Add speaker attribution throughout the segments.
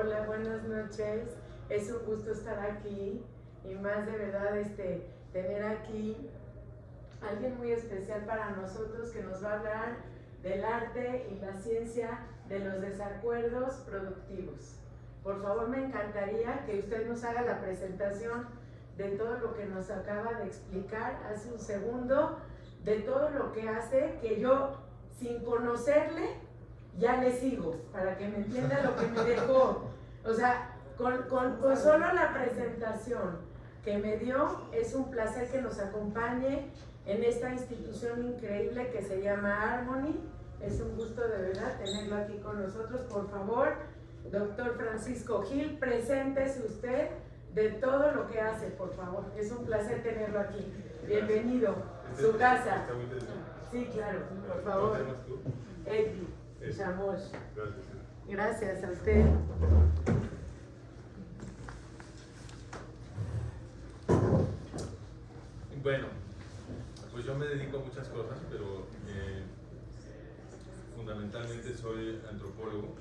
Speaker 1: Hola, buenas noches. Es un gusto estar aquí y más de verdad tener aquí a alguien muy especial para nosotros que nos va a hablar del arte y la ciencia de los desacuerdos productivos. Por favor, me encantaría que usted nos haga la presentación de todo lo que nos acaba de explicar hace un segundo, de todo lo que hace, que yo, sin conocerle, ya le sigo, para que me entienda lo que me dejó. O sea, con solo la presentación que me dio, es un placer que nos acompañe en esta institución increíble que se llama Harmony. Es un gusto de verdad tenerlo aquí con nosotros. Por favor, doctor Francisco Gil, preséntese usted de todo lo que hace, por favor. Es un placer tenerlo aquí. Bienvenido. Su casa. Sí, claro, por favor. Eddy Chamos. Gracias a usted.
Speaker 2: Bueno, pues yo me dedico a muchas cosas, pero fundamentalmente soy antropólogo.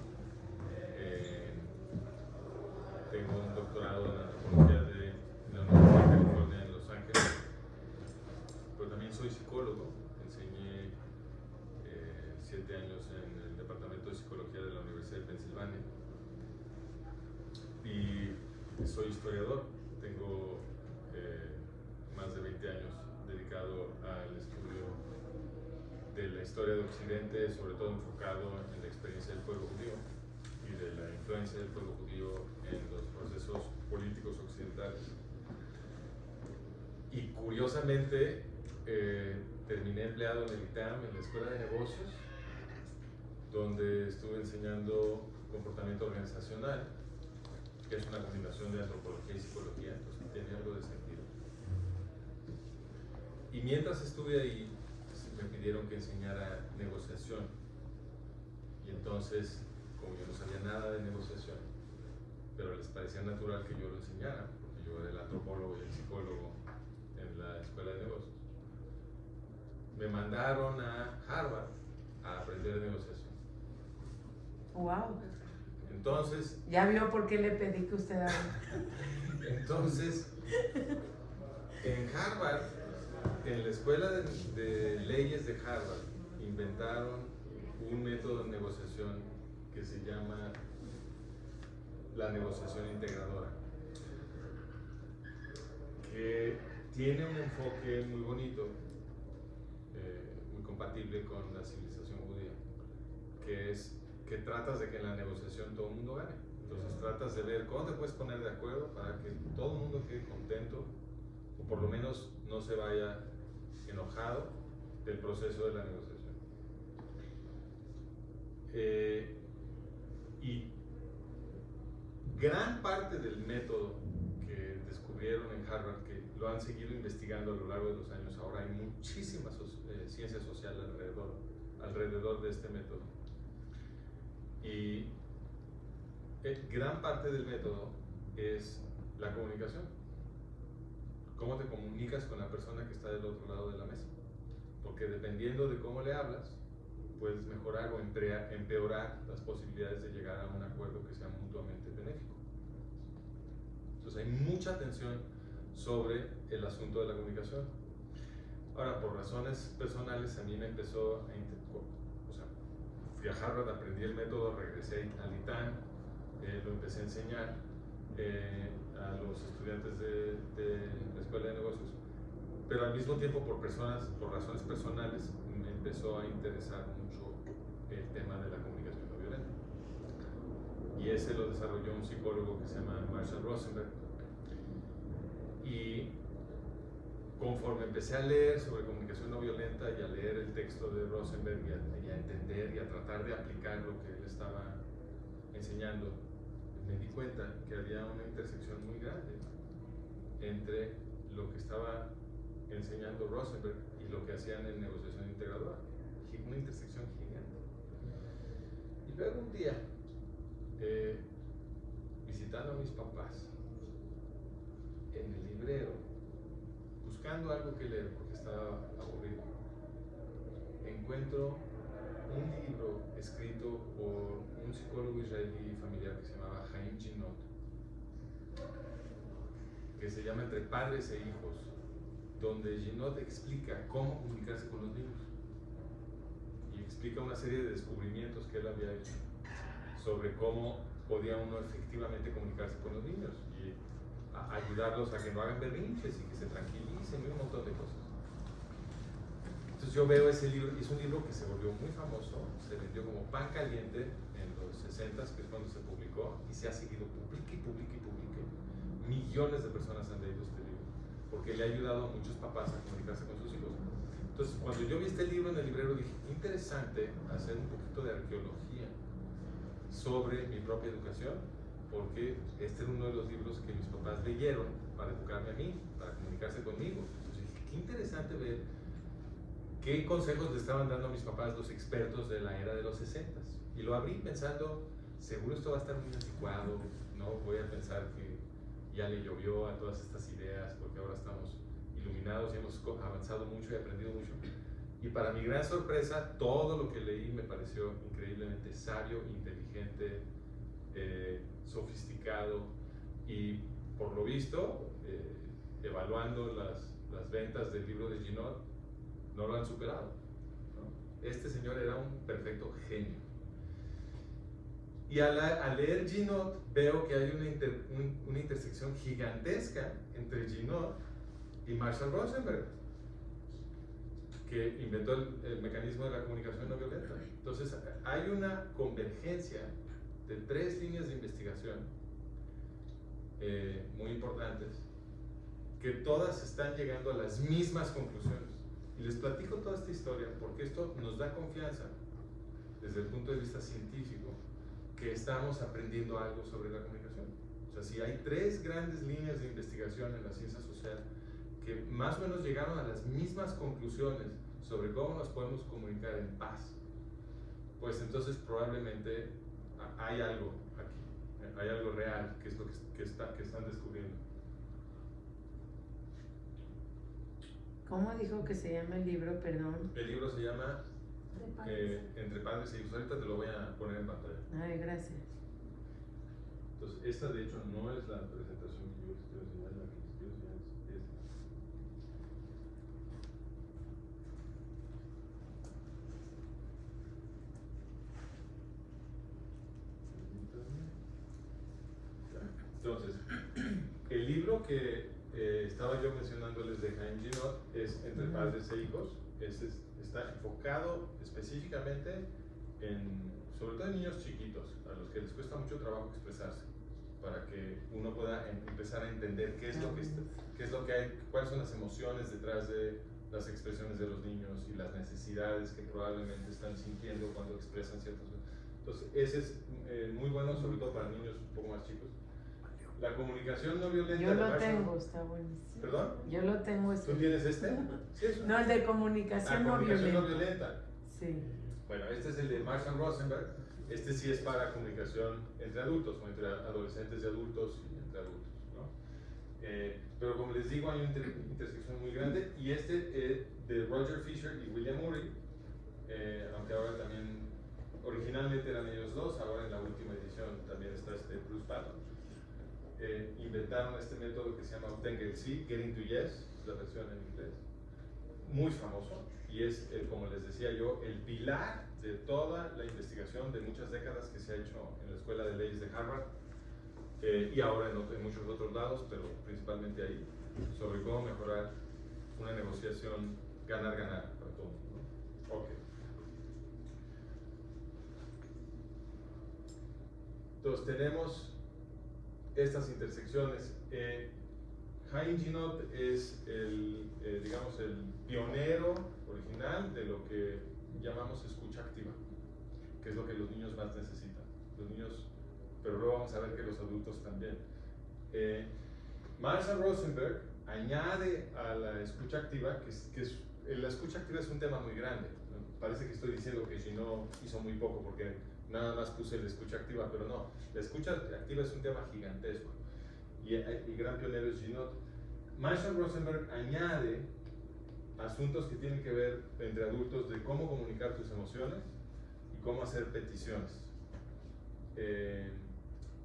Speaker 2: Tengo un doctorado en antropología de la Universidad de California en Los Ángeles, pero también soy psicólogo. Enseñé 7 años en el Departamento de Psicología de la Universidad de Pensilvania y soy historiador. Tengo más de 20 años dedicado al estudio de la historia de Occidente, sobre todo enfocado en la experiencia del pueblo judío y de la influencia del pueblo judío en los procesos políticos occidentales. Y curiosamente terminé empleado en el ITAM, en la Escuela de Negocios, donde estuve enseñando comportamiento organizacional, que es una combinación de antropología y psicología, entonces tiene algo de sentido. Y mientras estuve ahí, me pidieron que enseñara negociación. Y entonces, como yo no sabía nada de negociación, pero les parecía natural que yo lo enseñara, porque yo era el antropólogo y el psicólogo en la Escuela de Negocios, me mandaron a Harvard a aprender negociación.
Speaker 1: Wow.
Speaker 2: Entonces,
Speaker 1: ya vio por qué le pedí que usted hable.
Speaker 2: Entonces, en Harvard, en la Escuela de Leyes de Harvard, inventaron un método de negociación que se llama la negociación integradora, que tiene un enfoque muy bonito, muy compatible con la civilización judía, que es que tratas de que en la negociación todo el mundo gane. Entonces tratas de ver cómo te puedes poner de acuerdo para que todo el mundo quede contento, o por lo menos no se vaya enojado del proceso de la negociación. Y gran parte del método que descubrieron en Harvard, que lo han seguido investigando a lo largo de los años, ahora hay muchísima ciencia social alrededor de este método. Y gran parte del método es la comunicación. Cómo te comunicas con la persona que está del otro lado de la mesa. Porque dependiendo de cómo le hablas, puedes mejorar o empeorar las posibilidades de llegar a un acuerdo que sea mutuamente benéfico. Entonces hay mucha atención sobre el asunto de la comunicación. Ahora, por razones personales, a mí me empezó fui a Harvard, aprendí el método, regresé al ITAM, lo empecé a enseñar a los estudiantes de la Escuela de Negocios, pero al mismo tiempo por razones personales me empezó a interesar mucho el tema de la comunicación no violenta, y ese lo desarrolló un psicólogo que se llama Marshall Rosenberg. Y conforme empecé a leer sobre comunicación no violenta y a leer el texto de Rosenberg y a entender y a tratar de aplicar lo que él estaba enseñando, me di cuenta que había una intersección muy grande entre lo que estaba enseñando Rosenberg y lo que hacían en negociación integradora. Una intersección gigante. Y luego un día, visitando a mis papás en el librero, buscando algo que leer porque estaba aburrido, encuentro un libro escrito por un psicólogo israelí familiar que se llamaba Haim que se llama Entre Padres e Hijos, donde Ginot explica cómo comunicarse con los niños y explica una serie de descubrimientos que él había hecho sobre cómo podía uno efectivamente comunicarse con los niños y ayudarlos a que no hagan berrinches y que se tranquilicen y un montón de cosas. Entonces yo veo ese libro, y es un libro que se volvió muy famoso, se vendió como pan caliente en los 60s, que es cuando se publicó, y se ha seguido publique y publique y publique. Millones de personas han leído este libro, porque le ha ayudado a muchos papás a comunicarse con sus hijos. Entonces, cuando yo vi este libro en el librero, dije, qué interesante hacer un poquito de arqueología sobre mi propia educación, porque este era uno de los libros que mis papás leyeron para educarme a mí, para comunicarse conmigo. Entonces dije, qué interesante ver qué consejos le estaban dando a mis papás los expertos de la era de los 60s. Y lo abrí pensando, seguro esto va a estar muy anticuado, no voy a pensar que ya le llovió a todas estas ideas, porque ahora estamos iluminados y hemos avanzado mucho y aprendido mucho. Y para mi gran sorpresa, todo lo que leí me pareció increíblemente sabio, inteligente, sofisticado, y por lo visto, evaluando las ventas del libro de Ginot, no lo han superado, ¿no? Este señor era un perfecto genio. Y al leer Ginot veo que hay una intersección gigantesca entre Ginot y Marshall Rosenberg, que inventó el mecanismo de la comunicación no violenta. Entonces hay una convergencia de 3 líneas de investigación muy importantes, que todas están llegando a las mismas conclusiones. Y les platico toda esta historia porque esto nos da confianza desde el punto de vista científico que estamos aprendiendo algo sobre la comunicación. O sea, si hay 3 grandes líneas de investigación en la ciencia social que más o menos llegaron a las mismas conclusiones sobre cómo nos podemos comunicar en paz, pues entonces probablemente hay algo aquí, hay algo real, que es lo que están descubriendo.
Speaker 1: ¿Cómo dijo que se llama el libro, perdón?
Speaker 2: El libro se llama Entre Padres e Hijos. Ahorita te lo voy a poner en pantalla.
Speaker 1: Ay, gracias.
Speaker 2: Entonces, esta de hecho no es la presentación que yo les quiero enseñar, la que les quiero enseñar es esta. Entonces, el libro que estaba yo mencionándoles de Chaim Ginot es Entre Padres e Hijos. Está enfocado específicamente sobre todo en niños chiquitos, a los que les cuesta mucho trabajo expresarse, para que uno pueda empezar a entender qué es lo que hay, cuáles son las emociones detrás de las expresiones de los niños y las necesidades que probablemente están sintiendo cuando expresan ciertas cosas. Entonces, ese es muy bueno, sobre todo para niños un poco más chicos. La comunicación no violenta.
Speaker 1: Yo lo tengo, está buenísimo.
Speaker 2: ¿Perdón?
Speaker 1: Yo lo tengo.
Speaker 2: ¿Tú tienes este? Sí,
Speaker 1: no, el de comunicación no violenta.
Speaker 2: No violenta.
Speaker 1: Sí.
Speaker 2: Bueno, este es el de Marshall Rosenberg. Este sí es para comunicación entre adultos, o entre adolescentes y adultos y entre adultos, ¿no? Pero como les digo, hay una intersección muy grande. Y este de Roger Fisher y William Murray, aunque ahora también, originalmente eran ellos dos, ahora en la última edición también está Bruce Patton. Inventaron este método que se llama Obtenga el Sí, Getting to Yes, es la versión en inglés, muy famoso, y es, como les decía yo, el pilar de toda la investigación de muchas décadas que se ha hecho en la Escuela de Leyes de Harvard, y ahora en muchos otros lados, pero principalmente ahí, sobre cómo mejorar una negociación ganar-ganar para todos, ¿no? Ok. Entonces tenemos estas intersecciones. Chaim Ginot es digamos, el pionero original de lo que llamamos escucha activa, que es lo que los niños más necesitan. Los niños, pero luego vamos a ver que los adultos también. Marshall Rosenberg añade a la escucha activa, la escucha activa es un tema muy grande, ¿no? Parece que estoy diciendo que Ginot hizo muy poco porque nada más puse la escucha activa, pero no, la escucha activa es un tema gigantesco y el gran pionero es Ginot. Marshall Rosenberg añade asuntos que tienen que ver entre adultos de cómo comunicar tus emociones y cómo hacer peticiones,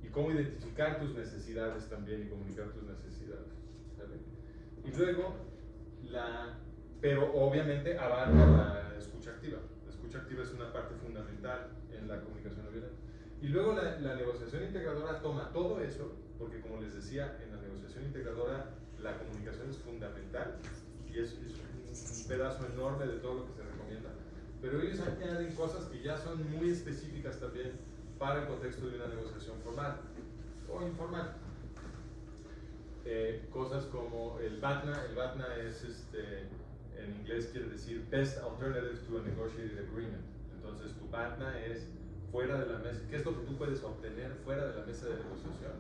Speaker 2: y cómo identificar tus necesidades también y comunicar tus necesidades. ¿sale? Y luego, pero obviamente abarca la escucha activa. La escucha activa es una parte fundamental en la comunicación no violenta. Y luego la negociación integradora toma todo eso, porque como les decía, en la negociación integradora la comunicación es fundamental y es un pedazo enorme de todo lo que se recomienda, pero ellos añaden cosas que ya son muy específicas también para el contexto de una negociación formal o informal. Cosas como el BATNA. El BATNA es, en inglés quiere decir Best Alternative to a Negotiated Agreement. Entonces tu BATNA es fuera de la mesa. ¿Qué es lo que tú puedes obtener fuera de la mesa de negociación?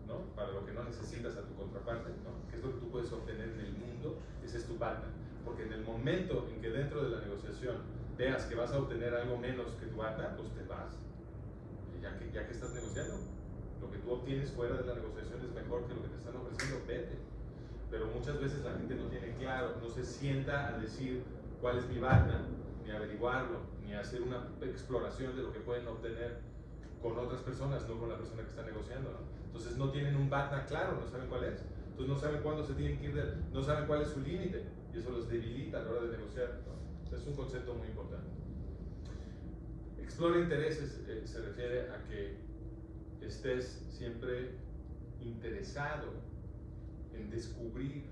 Speaker 2: ¿No? Para lo que no necesitas a tu contraparte, ¿no? ¿Qué es lo que tú puedes obtener en el mundo? Ese es tu BATNA. Porque en el momento en que dentro de la negociación veas que vas a obtener algo menos que tu BATNA, pues te vas. Y ya que estás negociando, lo que tú obtienes fuera de la negociación es mejor que lo que te están ofreciendo, vete. Pero muchas veces la gente no tiene claro, no se sienta a decir cuál es mi BATNA, ni averiguarlo, ni hacer una exploración de lo que pueden obtener con otras personas, no con la persona que está negociando, ¿no? Entonces no tienen un BATNA claro, no saben cuál es. Entonces no saben cuándo se tienen que ir, no saben cuál es su límite, y eso los debilita a la hora de negociar, ¿no? Es un concepto muy importante. Explora intereses se refiere a que estés siempre interesado en descubrir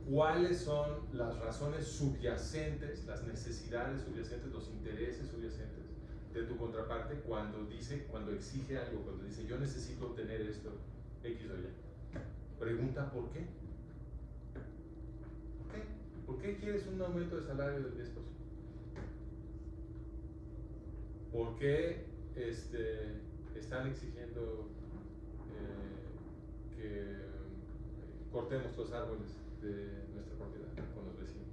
Speaker 2: cuáles son las razones subyacentes, las necesidades subyacentes, los intereses subyacentes de tu contraparte cuando exige algo, cuando dice yo necesito obtener esto, X o Y. Pregunta ¿por qué? ¿Por qué? ¿Por qué quieres un aumento de salario del 10%? ¿Por qué están exigiendo que cortemos los árboles de nuestra propiedad con los vecinos?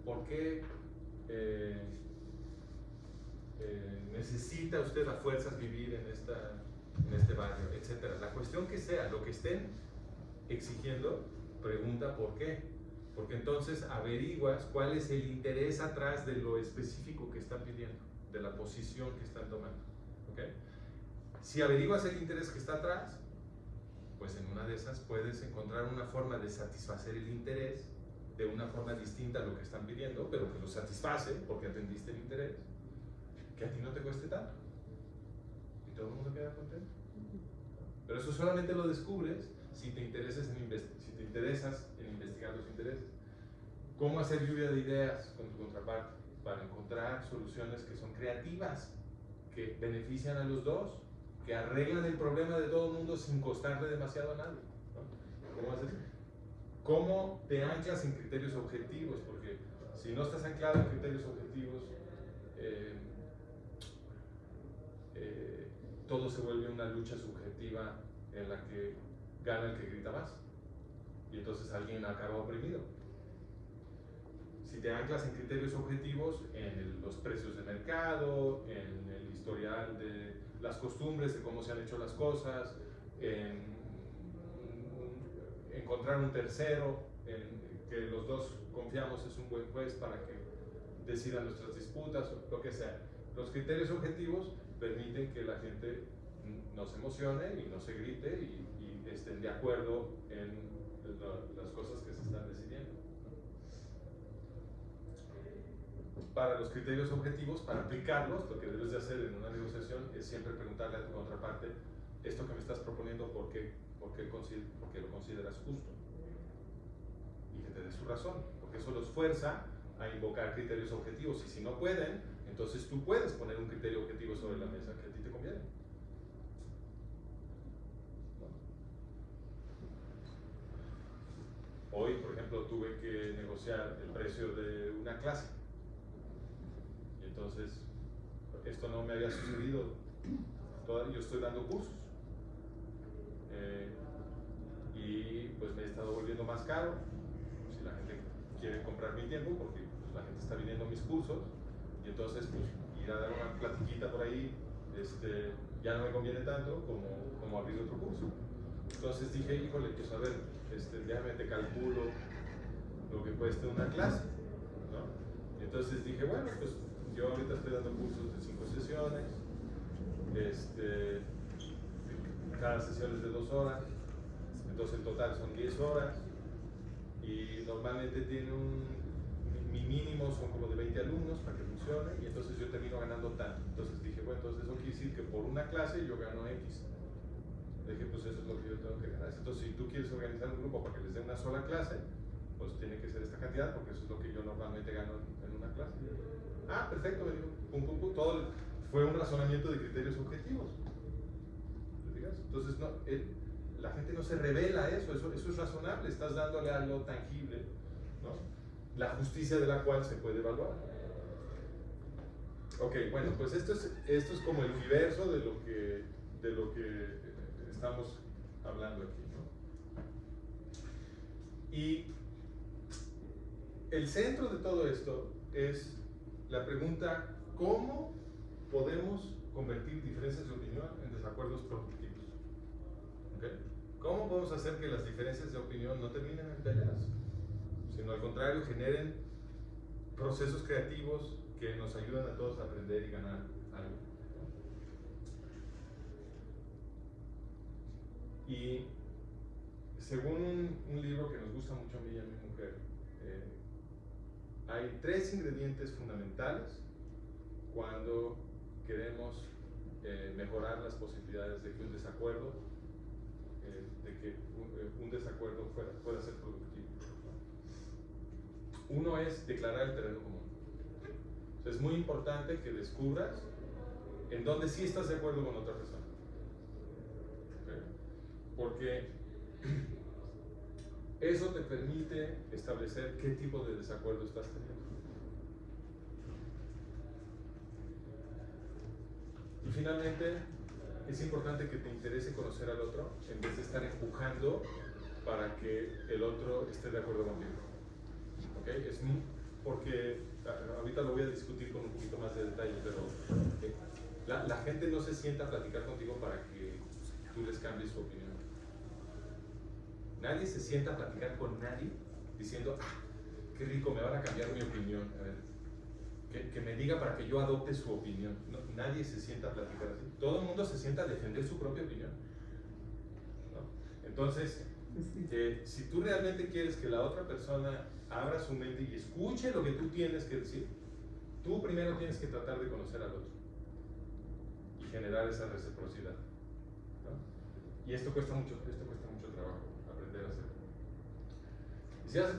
Speaker 2: ¿Por qué necesita usted a fuerzas vivir en este barrio, etcétera? La cuestión que sea, lo que estén exigiendo, pregunta ¿por qué? Porque entonces averiguas cuál es el interés atrás de lo específico que están pidiendo, de la posición que están tomando, ¿okay? Si averiguas el interés que está atrás, pues en una de esas puedes encontrar una forma de satisfacer el interés de una forma distinta a lo que están pidiendo, pero que lo satisface porque atendiste el interés, que a ti no te cueste tanto y todo el mundo queda contento. Pero eso solamente lo descubres si te interesas en investigar los intereses. ¿Cómo hacer lluvia de ideas con tu contraparte para encontrar soluciones que son creativas, que benefician a los dos, que arreglan el problema de todo el mundo sin costarle demasiado a nadie, ¿no? ¿Cómo haces? ¿Cómo te anclas en criterios objetivos? Porque si no estás anclado en criterios objetivos, todo se vuelve una lucha subjetiva en la que gana el que grita más y entonces alguien acaba oprimido. Si te anclas en criterios objetivos, en los precios de mercado, en el historial de las costumbres, de cómo se han hecho las cosas, en encontrar un tercero, en que los dos confiamos es un buen juez para que decida nuestras disputas, o lo que sea. Los criterios objetivos permiten que la gente no se emocione y no se grite y estén de acuerdo en las cosas que se están decidiendo. Para los criterios objetivos, para aplicarlos, lo que debes de hacer en una negociación es siempre preguntarle a tu contraparte, esto que me estás proponiendo, ¿por qué lo consideras justo? Y que te dé su razón, porque eso los fuerza a invocar criterios objetivos, y si no pueden, entonces tú puedes poner un criterio objetivo sobre la mesa que a ti te conviene. Hoy, por ejemplo, tuve que negociar el precio de una clase. Y entonces, esto no me había sucedido. Todavía yo estoy dando cursos. Y pues me he estado volviendo más caro. Si la gente quiere comprar mi tiempo, porque pues, la gente está viniendo a mis cursos. Y entonces, pues, ir a dar una platiquita por ahí, ya no me conviene tanto como abrir otro curso. Entonces dije, híjole, pues a ver, déjame te calculo lo que cueste una clase, ¿no? Y entonces dije, bueno, pues yo ahorita estoy dando cursos de 5 sesiones, cada sesión es de 2 horas, entonces el total son 10 horas y normalmente tiene mi mínimo son como de 20 alumnos para que funcione y entonces yo termino ganando tanto. Entonces dije, bueno, entonces eso quiere decir que por una clase yo gano X. Dije, pues eso es lo que yo tengo que ganar. Entonces si tú quieres organizar un grupo para que les dé una sola clase, pues tiene que ser esta cantidad porque eso es lo que yo normalmente gano en una clase. Ah, perfecto, me dijo, pum, pum, pum, todo fue un razonamiento de criterios objetivos. Entonces la gente no se revela a eso es razonable, estás dándole algo tangible, ¿no? La justicia de la cual se puede evaluar. Ok, bueno, pues esto es como el universo de lo que estamos hablando aquí, ¿no? Y el centro de todo esto es la pregunta, ¿cómo podemos convertir diferencias de opinión en desacuerdos productivos? ¿Okay? ¿Cómo podemos hacer que las diferencias de opinión no terminen en peleas, sino al contrario generen procesos creativos que nos ayudan a todos a aprender y ganar algo? Y según un libro que nos gusta mucho a mí y a mi mujer, hay 3 ingredientes fundamentales cuando queremos mejorar las posibilidades de que un desacuerdo pueda ser productivo. Uno es declarar el terreno común. O sea, es muy importante que descubras en dónde sí estás de acuerdo con otra persona. ¿Okay? Porque eso te permite establecer qué tipo de desacuerdo estás teniendo. Y finalmente, es importante que te interese conocer al otro en vez de estar empujando para que el otro esté de acuerdo contigo. ¿Okay? Porque ahorita lo voy a discutir con un poquito más de detalle, pero la gente no se sienta a platicar contigo para que tú les cambies su opinión. Nadie se sienta a platicar con nadie diciendo, qué rico, me van a cambiar mi opinión. A ver, que me diga para que yo adopte su opinión. No, nadie se sienta a platicar así. Todo el mundo se sienta a defender su propia opinión, ¿no? Entonces, si tú realmente quieres que la otra persona abra su mente y escuche lo que tú tienes que decir, tú primero tienes que tratar de conocer al otro y generar esa reciprocidad, ¿no? Y esto cuesta mucho trabajo aprender a hacer.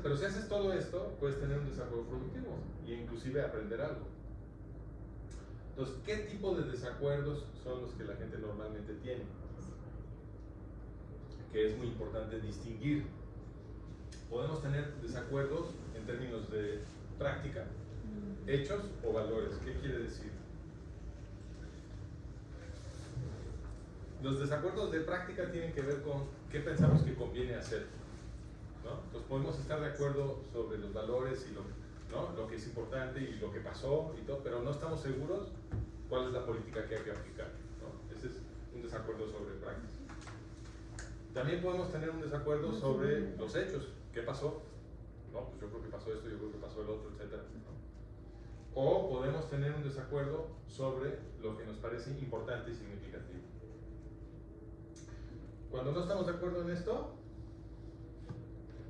Speaker 2: Pero si haces todo esto, puedes tener un desacuerdo productivo e inclusive aprender algo. Entonces, ¿qué tipo de desacuerdos son los que la gente normalmente tiene? Que es muy importante distinguir. Podemos tener desacuerdos en términos de práctica, hechos o valores. ¿Qué quiere decir? Los desacuerdos de práctica tienen que ver con qué pensamos que conviene hacer, ¿no? Entonces podemos estar de acuerdo sobre los valores y lo que es importante y lo que pasó y todo, pero no estamos seguros cuál es la política que hay que aplicar, ¿no? Ese es un desacuerdo sobre práctica. También podemos tener un desacuerdo sobre los hechos. ¿Qué pasó? No, pues yo creo que pasó esto, yo creo que pasó el otro, etc., ¿no? O podemos tener un desacuerdo sobre lo que nos parece importante y significativo. Cuando no estamos de acuerdo en esto,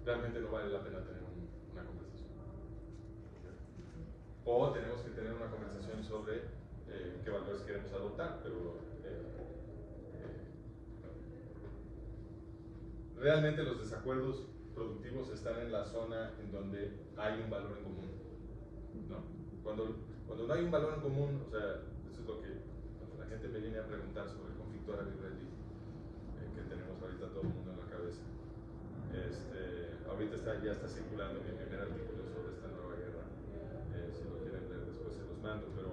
Speaker 2: realmente no vale la pena tener una conversación. O tenemos que tener una conversación sobre qué valores queremos adoptar, pero realmente los desacuerdos productivos están en la zona en donde hay un valor en común, ¿no? Cuando no hay un valor en común, o sea, eso es lo que cuando la gente me viene a preguntar sobre el conflicto árabe-israelí, que tenemos ahorita todo el mundo en la cabeza. Ahorita ya está circulando mi primer artículo sobre esta nueva guerra. Si lo quieren leer después se los mando, pero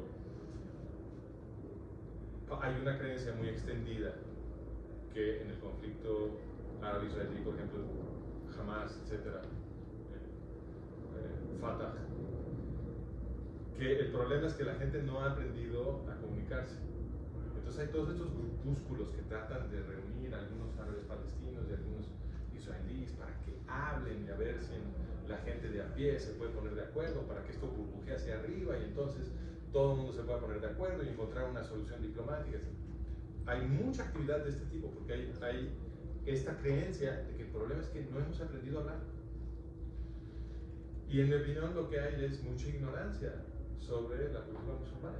Speaker 2: hay una creencia muy extendida que en el conflicto árabe-israelí, por ejemplo, Hamas, etc., Fatah, que el problema es que la gente no ha aprendido a comunicarse. Entonces hay todos estos grupúsculos que tratan de reunir a algunos árabes palestinos y a algunos israelíes para que hablen y a ver si la gente de a pie se puede poner de acuerdo para que esto burbujee hacia arriba y entonces todo el mundo se pueda poner de acuerdo y encontrar una solución diplomática. Hay mucha actividad de este tipo porque hay esta creencia de que el problema es que no hemos aprendido a hablar. Y en mi opinión lo que hay es mucha ignorancia sobre la cultura musulmana.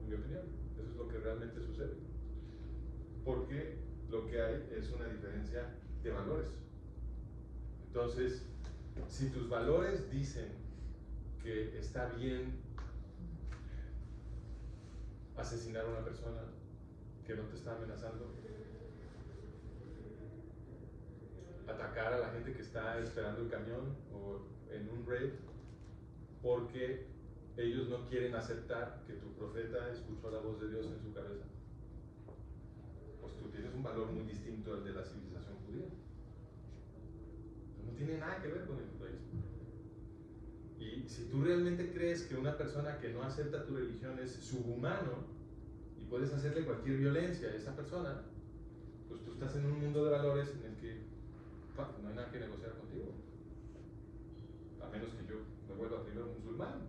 Speaker 2: En mi opinión, eso es lo que realmente sucede. Porque lo que hay es una diferencia de valores. Entonces, si tus valores dicen que está bien asesinar a una persona que no te está amenazando, atacar a la gente que está esperando el camión o en un raid porque ellos no quieren aceptar que tu profeta escuchó la voz de Dios en su cabeza, pues tú tienes un valor muy distinto al de la civilización judía. No tiene nada que ver con el judaísmo. Y si tú realmente crees que una persona que no acepta tu religión es subhumano y puedes hacerle cualquier violencia a esa persona, pues tú estás en un mundo de valores en el que no hay nada que negociar contigo, a menos que yo me vuelva primero musulmán.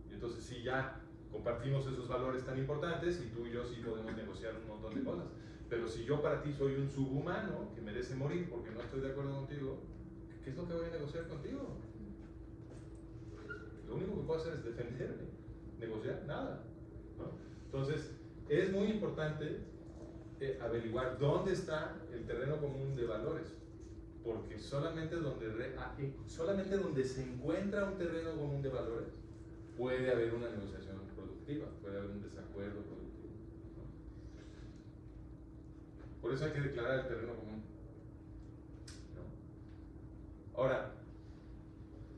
Speaker 2: Y entonces sí, ya compartimos esos valores tan importantes y tú y yo sí podemos negociar un montón de cosas. Pero si yo para ti soy un subhumano que merece morir porque no estoy de acuerdo contigo, ¿qué es lo que voy a negociar contigo? Lo único que puedo hacer es defenderme, negociar nada, ¿no? Entonces es muy importante averiguar dónde está el terreno común de valores, porque solamente donde se encuentra un terreno común de valores puede haber una negociación productiva, puede haber un desacuerdo productivo, ¿no? Por eso hay que declarar el terreno común, ¿no? Ahora,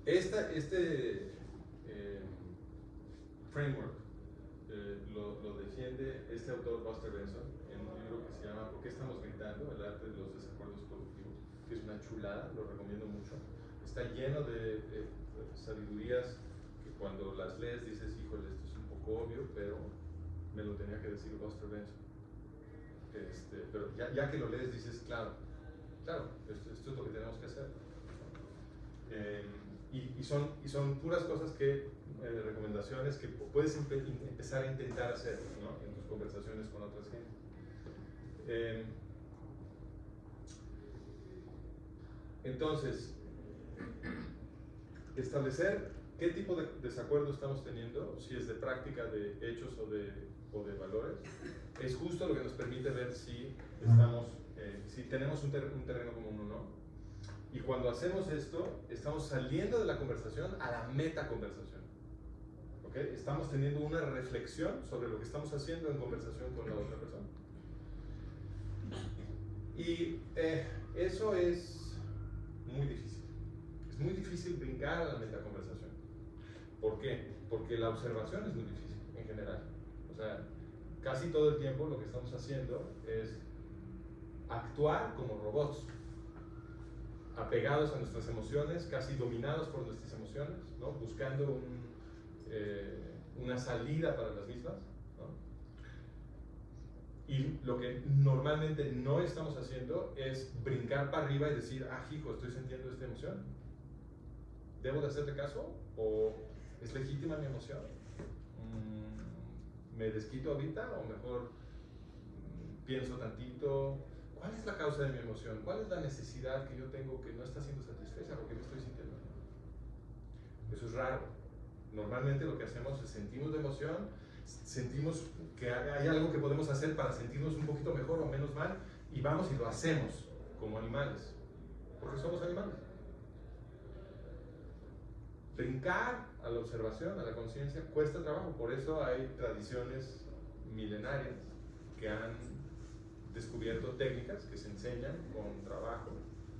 Speaker 2: este framework lo defiende este autor Buster Benson en un libro que se llama ¿Por qué estamos gritando? El arte de los desacuerdos productivos, que es una chulada, lo recomiendo mucho. Está lleno de sabidurías que cuando las lees dices, híjole, esto es un poco obvio, pero me lo tenía que decir Buster Benson. Pero ya que lo lees dices, claro, esto es lo que tenemos que hacer. Y son puras cosas recomendaciones que puedes empezar a intentar hacer, ¿no? En tus conversaciones con otras gente. Entonces, establecer qué tipo de desacuerdo estamos teniendo, si es de práctica, de hechos o de valores, es justo lo que nos permite ver si tenemos un terreno común o no. Y cuando hacemos esto, estamos saliendo de la conversación a la metaconversación. ¿Okay? Estamos teniendo una reflexión sobre lo que estamos haciendo en conversación con la otra persona. Y eso es muy difícil. Es muy difícil brincar a la metaconversación. ¿Por qué? Porque la observación es muy difícil en general. O sea, casi todo el tiempo lo que estamos haciendo es actuar como robots, apegados a nuestras emociones, casi dominados por nuestras emociones, ¿no? Buscando una salida para las mismas, ¿no? Y lo que normalmente no estamos haciendo es brincar para arriba y decir, hijo, estoy sintiendo esta emoción, ¿debo de hacerte caso? ¿O es legítima mi emoción? ¿Me desquito ahorita o mejor pienso tantito? ¿Cuál es la causa de mi emoción? ¿Cuál es la necesidad que yo tengo que no está siendo satisfecha? ¿Por qué me estoy sintiendo? Eso es raro. Normalmente lo que hacemos es sentimos la emoción, sentimos que hay algo que podemos hacer para sentirnos un poquito mejor o menos mal, y vamos y lo hacemos como animales, porque somos animales. Brincar a la observación, a la conciencia, cuesta trabajo. Por eso hay tradiciones milenarias que han descubierto técnicas que se enseñan con trabajo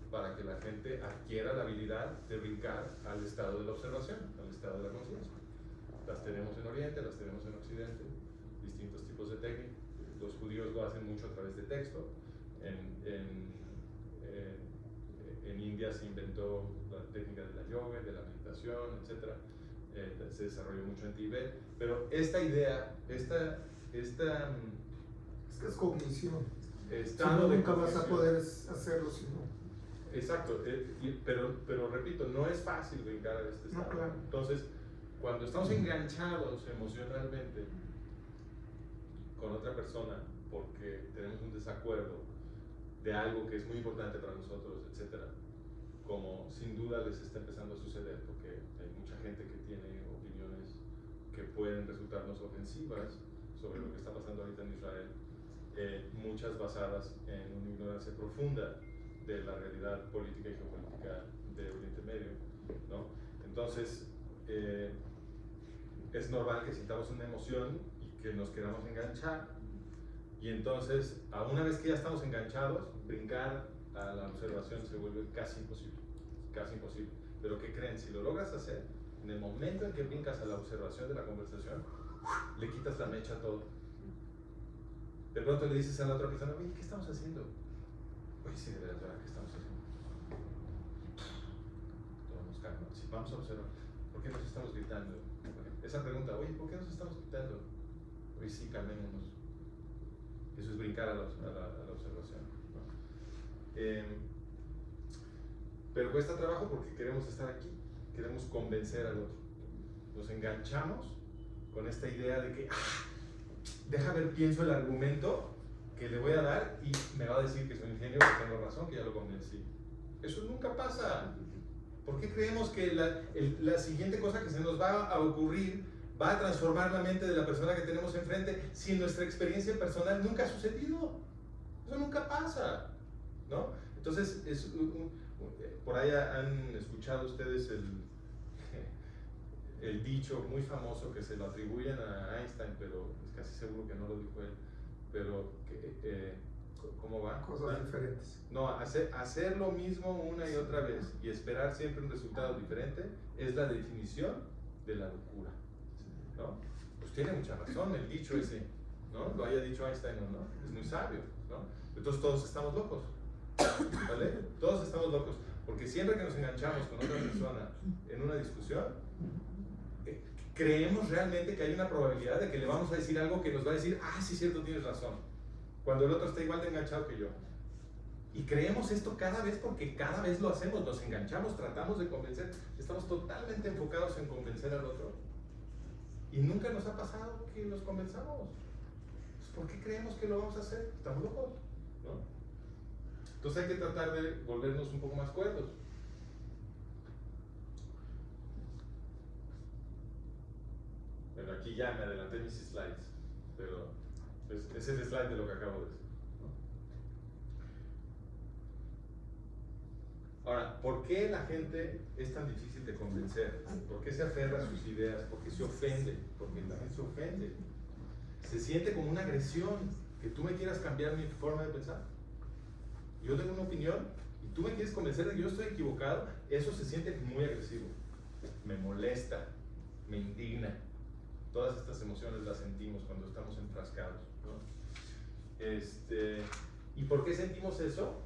Speaker 2: para que la gente adquiera la habilidad de brincar al estado de la observación, al estado de la conciencia. Las tenemos en Oriente, las tenemos en Occidente, distintos tipos de técnicas. Los judíos lo hacen mucho a través de texto. En India se inventó la técnica de la yoga, de la meditación, etc. Se desarrolló mucho en Tibet. Pero esta idea, es
Speaker 3: cognición.
Speaker 2: Estado
Speaker 3: si
Speaker 2: de
Speaker 3: nunca vas
Speaker 2: cognición.
Speaker 3: a poder hacerlo si no.
Speaker 2: Exacto, pero repito, no es fácil brincar a este estado.
Speaker 3: No, claro.
Speaker 2: Entonces, cuando estamos enganchados emocionalmente con otra persona porque tenemos un desacuerdo de algo que es muy importante para nosotros, etcétera, como sin duda les está empezando a suceder, porque hay mucha gente que tiene opiniones que pueden resultarnos ofensivas sobre lo que está pasando ahorita en Israel, muchas basadas en una ignorancia profunda de la realidad política y geopolítica de Oriente Medio, ¿no? Entonces, es normal que sintamos una emoción y que nos queramos enganchar, y entonces, a una vez que ya estamos enganchados, brincar a la observación se vuelve casi imposible, casi imposible. Pero ¿qué creen? Si lo logras hacer, en el momento en que brincas a la observación de la conversación, le quitas la mecha a todo. De pronto le dices a la otra persona, oye, ¿qué estamos haciendo? Oye, sí, de verdad, ¿qué estamos haciendo? Tomamos calma. Si vamos a observar, ¿por qué nos estamos gritando? Esa pregunta, oye, ¿por qué nos estamos gritando? Oye, sí, calmémonos. Eso es brincar a la observación, ¿no? Pero cuesta trabajo porque queremos estar aquí, queremos convencer al otro. Nos enganchamos con esta idea de que, deja ver, pienso el argumento que le voy a dar y me va a decir que soy un genio, que tengo razón, que ya lo convencí. Eso nunca pasa. ¿Por qué creemos que la siguiente cosa que se nos va a ocurrir va a transformar la mente de la persona que tenemos enfrente si en nuestra experiencia personal nunca ha sucedido? Eso nunca pasa, ¿no? Entonces, por ahí han escuchado ustedes el dicho muy famoso que se lo atribuyen a Einstein, pero es casi seguro que no lo dijo él, pero ¿cómo va?
Speaker 3: Cosas diferentes.
Speaker 2: No, hacer lo mismo una y otra vez y esperar siempre un resultado diferente es la definición de la locura, ¿no? Pues tiene mucha razón el dicho ese, ¿no? Lo haya dicho Einstein o no, es muy sabio, ¿no? Entonces todos estamos locos, ¿vale? Todos estamos locos, porque siempre que nos enganchamos con otra persona en una discusión, creemos realmente que hay una probabilidad de que le vamos a decir algo que nos va a decir, sí, cierto, tienes razón, cuando el otro está igual de enganchado que yo. Y creemos esto cada vez porque cada vez lo hacemos, nos enganchamos, tratamos de convencer, estamos totalmente enfocados en convencer al otro. Y nunca nos ha pasado que los convenzamos. ¿Por qué creemos que lo vamos a hacer? Estamos locos, ¿no? Entonces hay que tratar de volvernos un poco más cuerdos. Bueno, aquí ya me adelanté mis slides, pero es el slide de lo que acabo de decir, ¿no? Ahora, ¿por qué la gente es tan difícil de convencer? ¿Por qué se aferra a sus ideas? ¿Por qué se ofende? Porque la gente se ofende. Se siente como una agresión que tú me quieras cambiar mi forma de pensar. Yo tengo una opinión y tú me quieres convencer de que yo estoy equivocado. Eso se siente muy agresivo. Me molesta, me indigna. Todas estas emociones las sentimos cuando estamos enfrascados, ¿no? ¿Y por qué sentimos eso?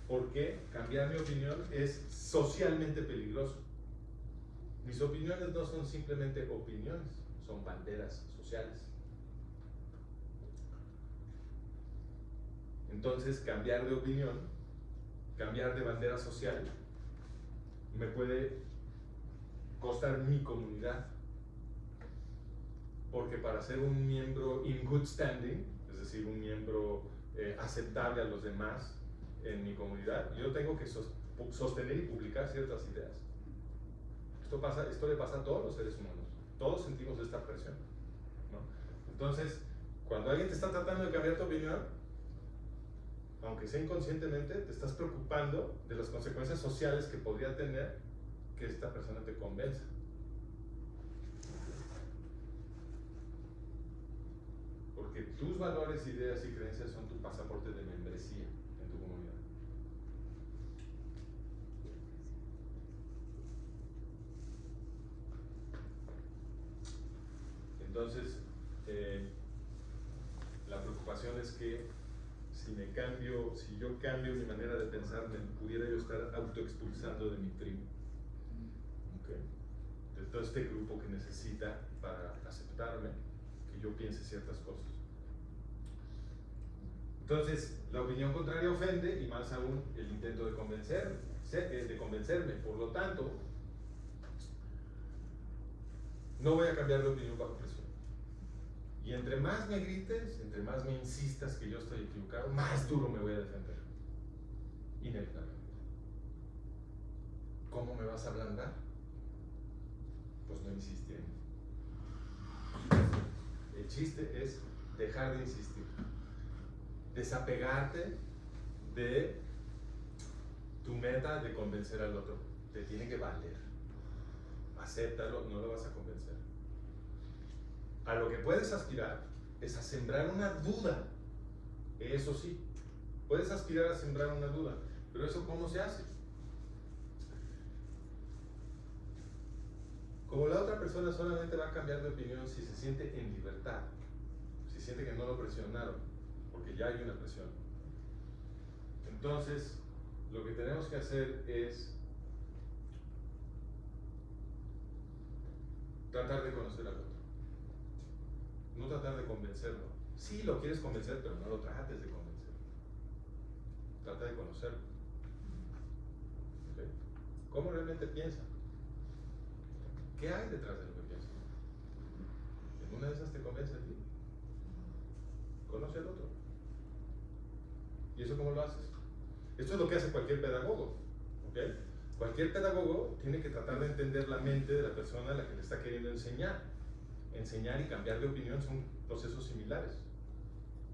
Speaker 2: Porque cambiar mi opinión es socialmente peligroso. Mis opiniones no son simplemente opiniones, son banderas sociales. Entonces, cambiar de opinión, cambiar de bandera social, me puede costar mi comunidad. Porque para ser un miembro in good standing, es decir, un miembro aceptable a los demás en mi comunidad, yo tengo que sostener y publicar ciertas ideas. Esto le pasa a todos los seres humanos. Todos sentimos esta presión, ¿no? Entonces, cuando alguien te está tratando de cambiar tu opinión, aunque sea inconscientemente, te estás preocupando de las consecuencias sociales que podría tener que esta persona te convenza. Porque tus valores, ideas y creencias son tu pasaporte de membresía en tu comunidad. Entonces, la preocupación es que si yo cambio mi manera de pensar, pudiera yo estar autoexpulsando de mi tribu. ¿Okay? De todo este grupo que necesita para aceptarme, que yo piense ciertas cosas. Entonces, la opinión contraria ofende, y más aún el intento de convencerme. Por lo tanto, no voy a cambiar de opinión bajo presión. Y entre más me grites, entre más me insistas que yo estoy equivocado, más duro me voy a defender. inevitablemente. ¿Cómo me vas a ablandar? Pues no insistiendo. El chiste es dejar de insistir, desapegarte de tu meta de convencer al otro. Te tiene que valer. Acéptalo, no lo vas a convencer. A lo que puedes aspirar es a sembrar una duda. Eso sí, puedes aspirar a sembrar una duda, pero eso ¿cómo se hace? Como la otra persona solamente va a cambiar de opinión si se siente en libertad, si siente que no lo presionaron, porque ya hay una presión. Entonces, lo que tenemos que hacer es tratar de conocer al otro. No tratar de convencerlo. Sí, lo quieres convencer, pero no lo trates de convencer. Trata de conocerlo. ¿Okay? ¿Cómo realmente piensa? ¿Qué hay detrás de lo que piensa? En una de esas te convence a ti. Conoce al otro. ¿Y eso cómo lo haces? Esto es lo que hace cualquier pedagogo. ¿Okay? Cualquier pedagogo tiene que tratar de entender la mente de la persona a la que le está queriendo enseñar. Enseñar y cambiar de opinión son procesos similares,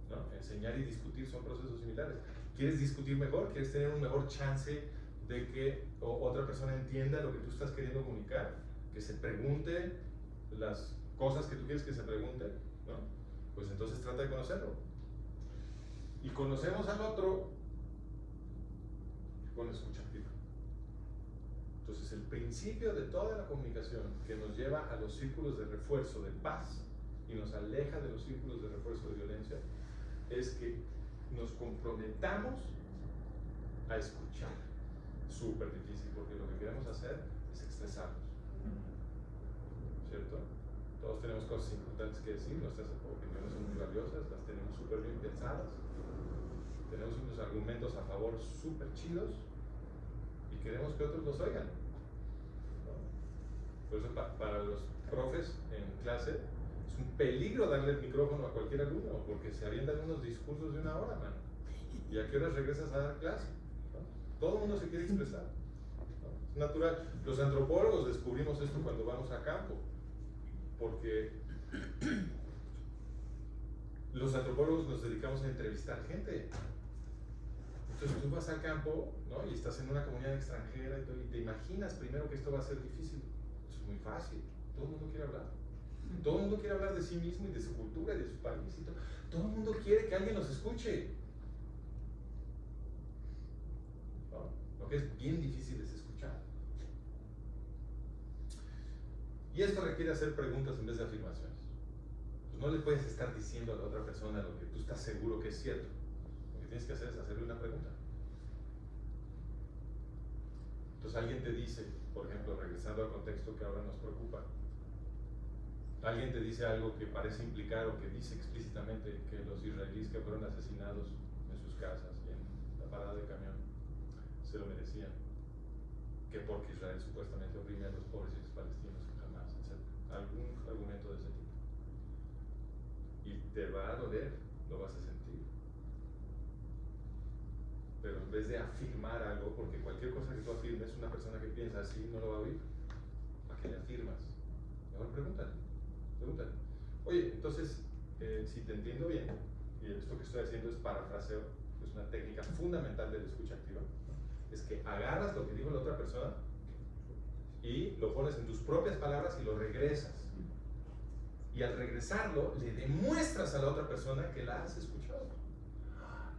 Speaker 2: ¿no? Enseñar y discutir son procesos similares. ¿Quieres discutir mejor? ¿Quieres tener un mejor chance de que otra persona entienda lo que tú estás queriendo comunicar? Que se pregunte las cosas que tú quieres que se pregunten, ¿no? Pues entonces trata de conocerlo. Y conocemos al otro con escucha activa. Entonces, el principio de toda la comunicación que nos lleva a los círculos de refuerzo de paz y nos aleja de los círculos de refuerzo de violencia es que nos comprometamos a escuchar. Súper difícil, porque lo que queremos hacer es expresarnos. ¿Cierto? Todos tenemos cosas importantes que decir, nuestras opiniones son muy valiosas, las tenemos súper bien pensadas, tenemos unos argumentos a favor súper chidos y queremos que otros los oigan. ¿No? Por eso para los profes en clase es un peligro darle el micrófono a cualquier alumno, porque se avientan unos discursos de 1 hora, man. ¿Y a qué horas regresas a dar clase? ¿No? Todo el mundo se quiere expresar. ¿No? Es natural. Los antropólogos descubrimos esto cuando vamos a campo, porque los antropólogos nos dedicamos a entrevistar gente. Entonces tú vas al campo, ¿no? Y estás en una comunidad extranjera y te imaginas primero que esto va a ser difícil. Eso es muy fácil. Todo el mundo quiere hablar. Todo el mundo quiere hablar de sí mismo y de su cultura y de su país. Y todo el mundo quiere que alguien los escuche. ¿No? Lo que es bien difícil es escuchar. Y esto requiere hacer preguntas en vez de afirmaciones. Pues no le puedes estar diciendo a la otra persona lo que tú estás seguro que es cierto. Lo que tienes que hacer es hacerle una pregunta. Entonces alguien te dice, por ejemplo, regresando al contexto que ahora nos preocupa, alguien te dice algo que parece implicar o que dice explícitamente que los israelíes que fueron asesinados en sus casas y en la parada de camión se lo merecían, que porque Israel supuestamente oprime a los pobres palestinos, jamás, etc. Algún argumento de ese tipo. Y te va a doler, lo vas a sentir. Pero en vez de afirmar algo, porque cualquier cosa que tú afirmes, una persona que piensa así no lo va a oír. ¿Para qué le afirmas? Mejor pregúntale. Oye, entonces, si te entiendo bien, y esto que estoy haciendo es parafraseo, es una técnica fundamental de la escucha activa, es que agarras lo que dijo la otra persona y lo pones en tus propias palabras y lo regresas. Y al regresarlo, le demuestras a la otra persona que la has escuchado.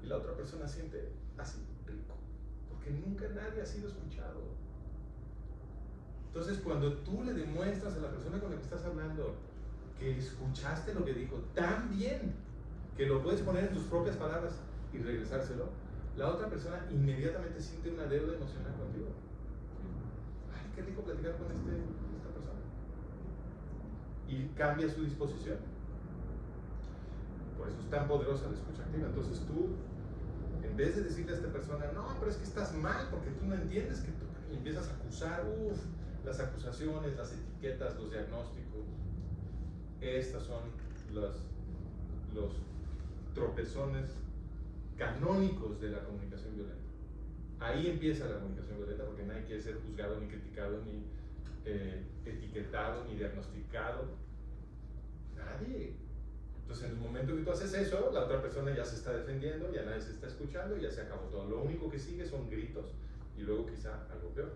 Speaker 2: Y la otra persona siente así, rico, porque nunca nadie ha sido escuchado. Entonces, cuando tú le demuestras a la persona con la que estás hablando que escuchaste lo que dijo tan bien que lo puedes poner en tus propias palabras y regresárselo, la otra persona inmediatamente siente una deuda emocional contigo. Ay, qué rico platicar con esta persona. Y cambia su disposición. Por eso es tan poderosa la escucha activa. Entonces tú, en vez de decirle a esta persona, no, pero es que estás mal porque tú no entiendes que tú, y empiezas a acusar, las acusaciones, las etiquetas, los diagnósticos. Estas son los tropezones canónicos de la comunicación violenta. Ahí empieza la comunicación violenta, porque nadie quiere ser juzgado, ni criticado, ni etiquetado, ni diagnosticado. Nadie. Entonces, en el momento que tú haces eso, la otra persona ya se está defendiendo, ya nadie se está escuchando, ya se acabó todo. Lo único que sigue son gritos y luego quizá algo peor.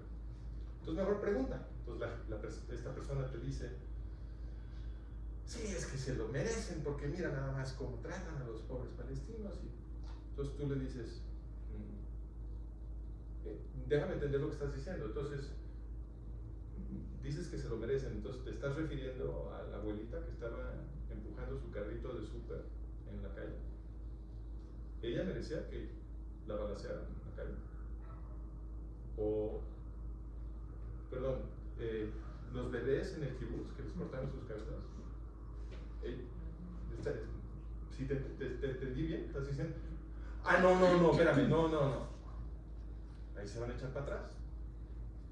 Speaker 2: Entonces, mejor pregunta. Entonces, esta persona te dice, sí, es que se lo merecen, porque mira nada más cómo tratan a los pobres palestinos. Y entonces tú le dices, déjame entender lo que estás diciendo. Entonces, dices que se lo merecen, entonces te estás refiriendo a la abuelita que estaba empujando su carrito de súper en la calle. ¿Ella merecía que la balacearan en la calle? O, perdón, los bebés en el kibutz que les cortaron sus cabezas. Si te entendí bien, estás diciendo, no, espérame, no. Ahí se van a echar para atrás.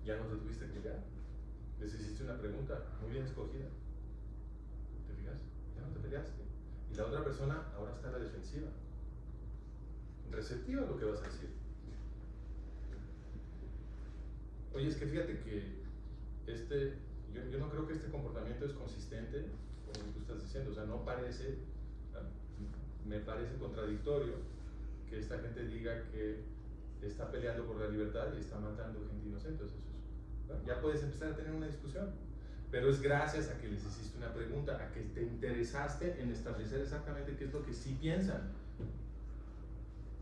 Speaker 2: Ya no te tuviste que llegar. Les hiciste una pregunta muy bien escogida. ¿Te fijas? Ya no te peleaste. Y la otra persona ahora está a la defensiva. Receptiva a lo que vas a decir. Oye, es que fíjate que yo no creo que este comportamiento es consistente con lo que tú estás diciendo. O sea, no parece, me parece contradictorio que esta gente diga que está peleando por la libertad y está matando gente inocente. ¿No? Ya puedes empezar a tener una discusión, pero es gracias a que les hiciste una pregunta, a que te interesaste en establecer exactamente qué es lo que sí piensan,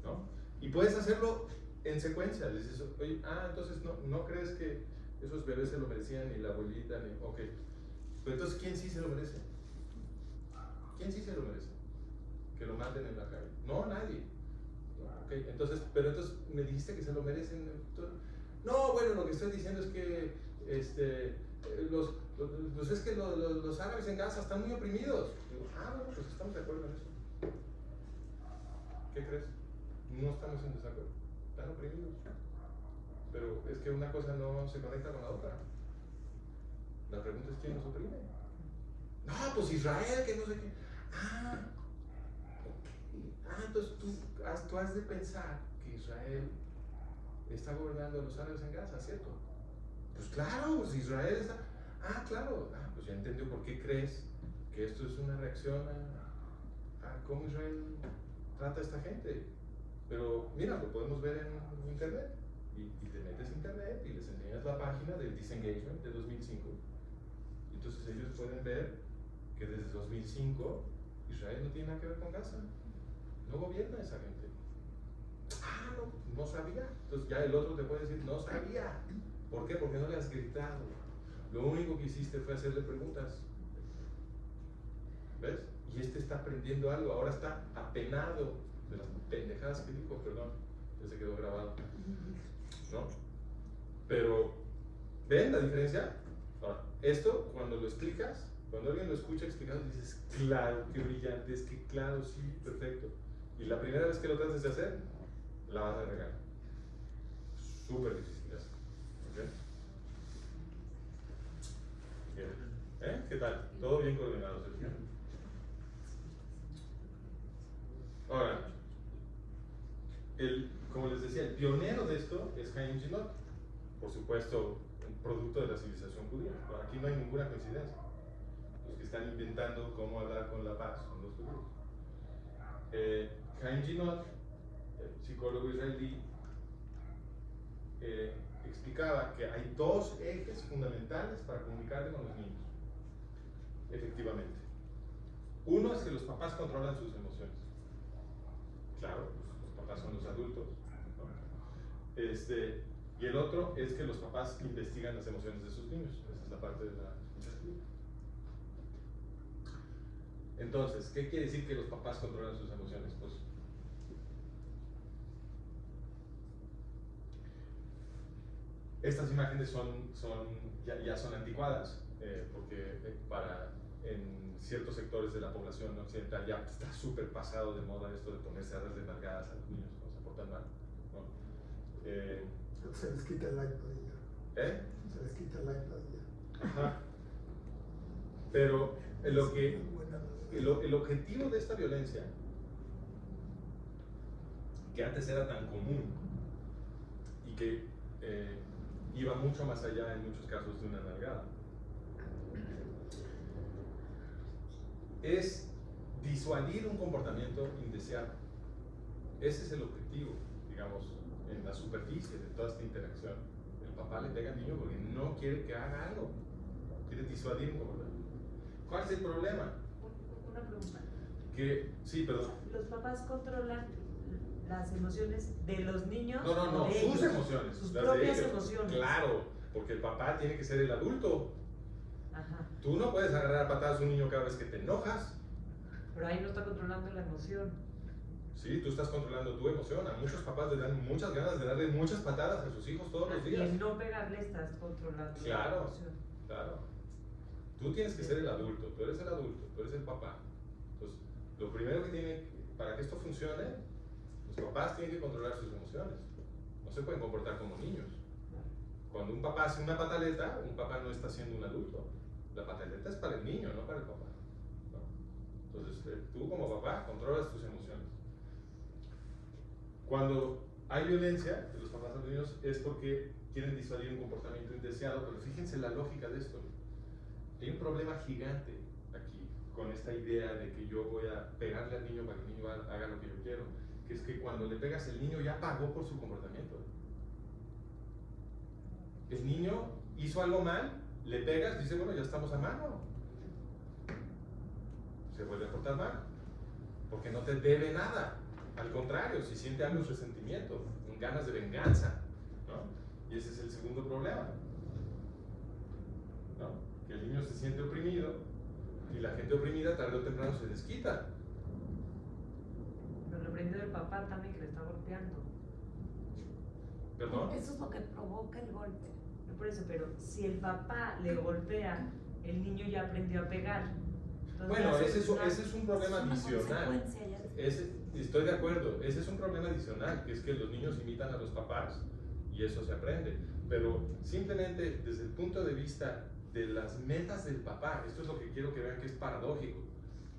Speaker 2: ¿no? Y puedes hacerlo en secuencia. Les dices, oye, entonces no crees que esos bebés se lo merecían, ni la abuelita, ni, ok, pero entonces ¿quién sí se lo merece? ¿Quién sí se lo merece? Que lo maten en la calle. No, nadie. Okay, entonces me dijiste que se lo merecen. No, bueno, lo que estoy diciendo es que es que los árabes en Gaza están muy oprimidos. Digo, bueno, pues estamos de acuerdo en eso. ¿Qué crees? No estamos en desacuerdo. Están oprimidos. Pero es que una cosa no se conecta con la otra. La pregunta es quién los oprime. No, pues Israel, que no sé qué. Entonces tú has de pensar que Israel está gobernando a los árabes en Gaza, ¿cierto? Pues claro, si Israel está... claro. Pues ya entendió por qué crees que esto es una reacción a cómo Israel trata a esta gente. Pero mira, lo podemos ver en internet. Y te metes en internet y les enseñas la página del Disengagement de 2005. Y entonces ellos pueden ver que desde 2005 Israel no tiene nada que ver con Gaza. No gobierna esa gente. No sabía. Entonces ya el otro te puede decir, no sabía. ¿Por qué? Porque no le has gritado. Lo único que hiciste fue hacerle preguntas. ¿Ves? Y está aprendiendo algo. Ahora está apenado de las pendejadas que dijo. Perdón, ya se quedó grabado. ¿No? Pero, ¿ven la diferencia? Ahora, esto, cuando lo explicas, cuando alguien lo escucha explicado, dices, claro, qué brillante, es que claro, sí, perfecto. Y la primera vez que lo trates de hacer, la vas a regar. Súper difícil eso. ¿Ok? ¿Qué tal? Todo bien coordinado, Sergio. Ahora, como les decía, el pionero de esto es Chaim Ginot. Por supuesto, un producto de la civilización judía. Pero aquí no hay ninguna coincidencia. Los que están inventando cómo hablar con la paz son los judíos. Chaim Ginot, psicólogo israelí, explicaba que hay dos ejes fundamentales para comunicarte con los niños, efectivamente. Uno es que los papás controlan sus emociones. Claro, los papás son los adultos, ¿no? Y el otro es que los papás investigan las emociones de sus niños. Esa es la parte de la investigación. Entonces, ¿qué quiere decir que los papás controlan sus emociones? Pues estas imágenes ya son anticuadas, porque en ciertos sectores de la población occidental ya está súper pasado de moda esto de ponerse a darle nalgadas a los niños cuando se portan mal, ¿no?
Speaker 3: Se les quita el iPad ya. Se les quita el iPad ya.
Speaker 2: Ajá. Pero el objetivo de esta violencia, que antes era tan común que iba mucho más allá en muchos casos de una nalgada. Es disuadir un comportamiento indeseado. Ese es el objetivo, digamos, en la superficie de toda esta interacción. El papá le pega al niño porque no quiere que haga algo, quiere disuadir un comportamiento. ¿Cuál es el problema?
Speaker 4: Una pregunta.
Speaker 2: Que, sí, perdón.
Speaker 4: ¿Los papás controlan las emociones de los niños?
Speaker 2: No,
Speaker 4: de
Speaker 2: sus
Speaker 4: ellos?
Speaker 2: emociones.
Speaker 4: Sus
Speaker 2: las
Speaker 4: propias
Speaker 2: de ellos.
Speaker 4: emociones.
Speaker 2: Claro, porque el papá tiene que ser el adulto.
Speaker 4: Ajá.
Speaker 2: Tú no puedes agarrar a patadas a un niño cada vez que te enojas.
Speaker 4: Pero ahí no está controlando la emoción.
Speaker 2: Sí, tú estás controlando tu emoción. A muchos papás les dan muchas ganas de darle muchas patadas a sus hijos todos los
Speaker 4: Y
Speaker 2: días.
Speaker 4: en no pegarle estás controlando
Speaker 2: Claro.
Speaker 4: la emoción.
Speaker 2: Claro. Tú tienes que ser el adulto, tú eres el adulto, tú eres el papá. Entonces, lo primero que tiene, para que esto funcione, los papás tienen que controlar sus emociones. No se pueden comportar como niños. Cuando un papá hace una pataleta, un papá no está siendo un adulto. La pataleta es para el niño, no para el papá. ¿No? Entonces, tú como papá controlas tus emociones. Cuando hay violencia de los papás a los niños es porque quieren disuadir un comportamiento indeseado, pero fíjense la lógica de esto. Hay un problema gigante aquí con esta idea de que yo voy a pegarle al niño para que el niño haga lo que yo quiero, que es que cuando le pegas el niño ya pagó por su comportamiento. El niño hizo algo mal, le pegas, dice, bueno, ya estamos a mano. Se vuelve a portar mal, porque no te debe nada. Al contrario, si siente algo, es resentimiento, ganas de venganza, ¿no? Y ese es el segundo problema, ¿no? Que el niño se siente oprimido y la gente oprimida tarde o temprano se desquita.
Speaker 4: Pero lo prende del papá también que le está golpeando.
Speaker 2: ¿Perdón?
Speaker 5: Eso es lo que provoca el golpe.
Speaker 4: No por eso, pero si el papá le golpea, el niño ya aprendió a pegar. Entonces,
Speaker 2: Bueno,
Speaker 4: ya
Speaker 2: ese es un problema
Speaker 5: Es una
Speaker 2: adicional.
Speaker 5: consecuencia, ya.
Speaker 2: Estoy de acuerdo, ese es un problema adicional, que es que los niños imitan a los papás y eso se aprende. Pero simplemente desde el punto de vista de las metas del papá, esto es lo que quiero que vean que es paradójico.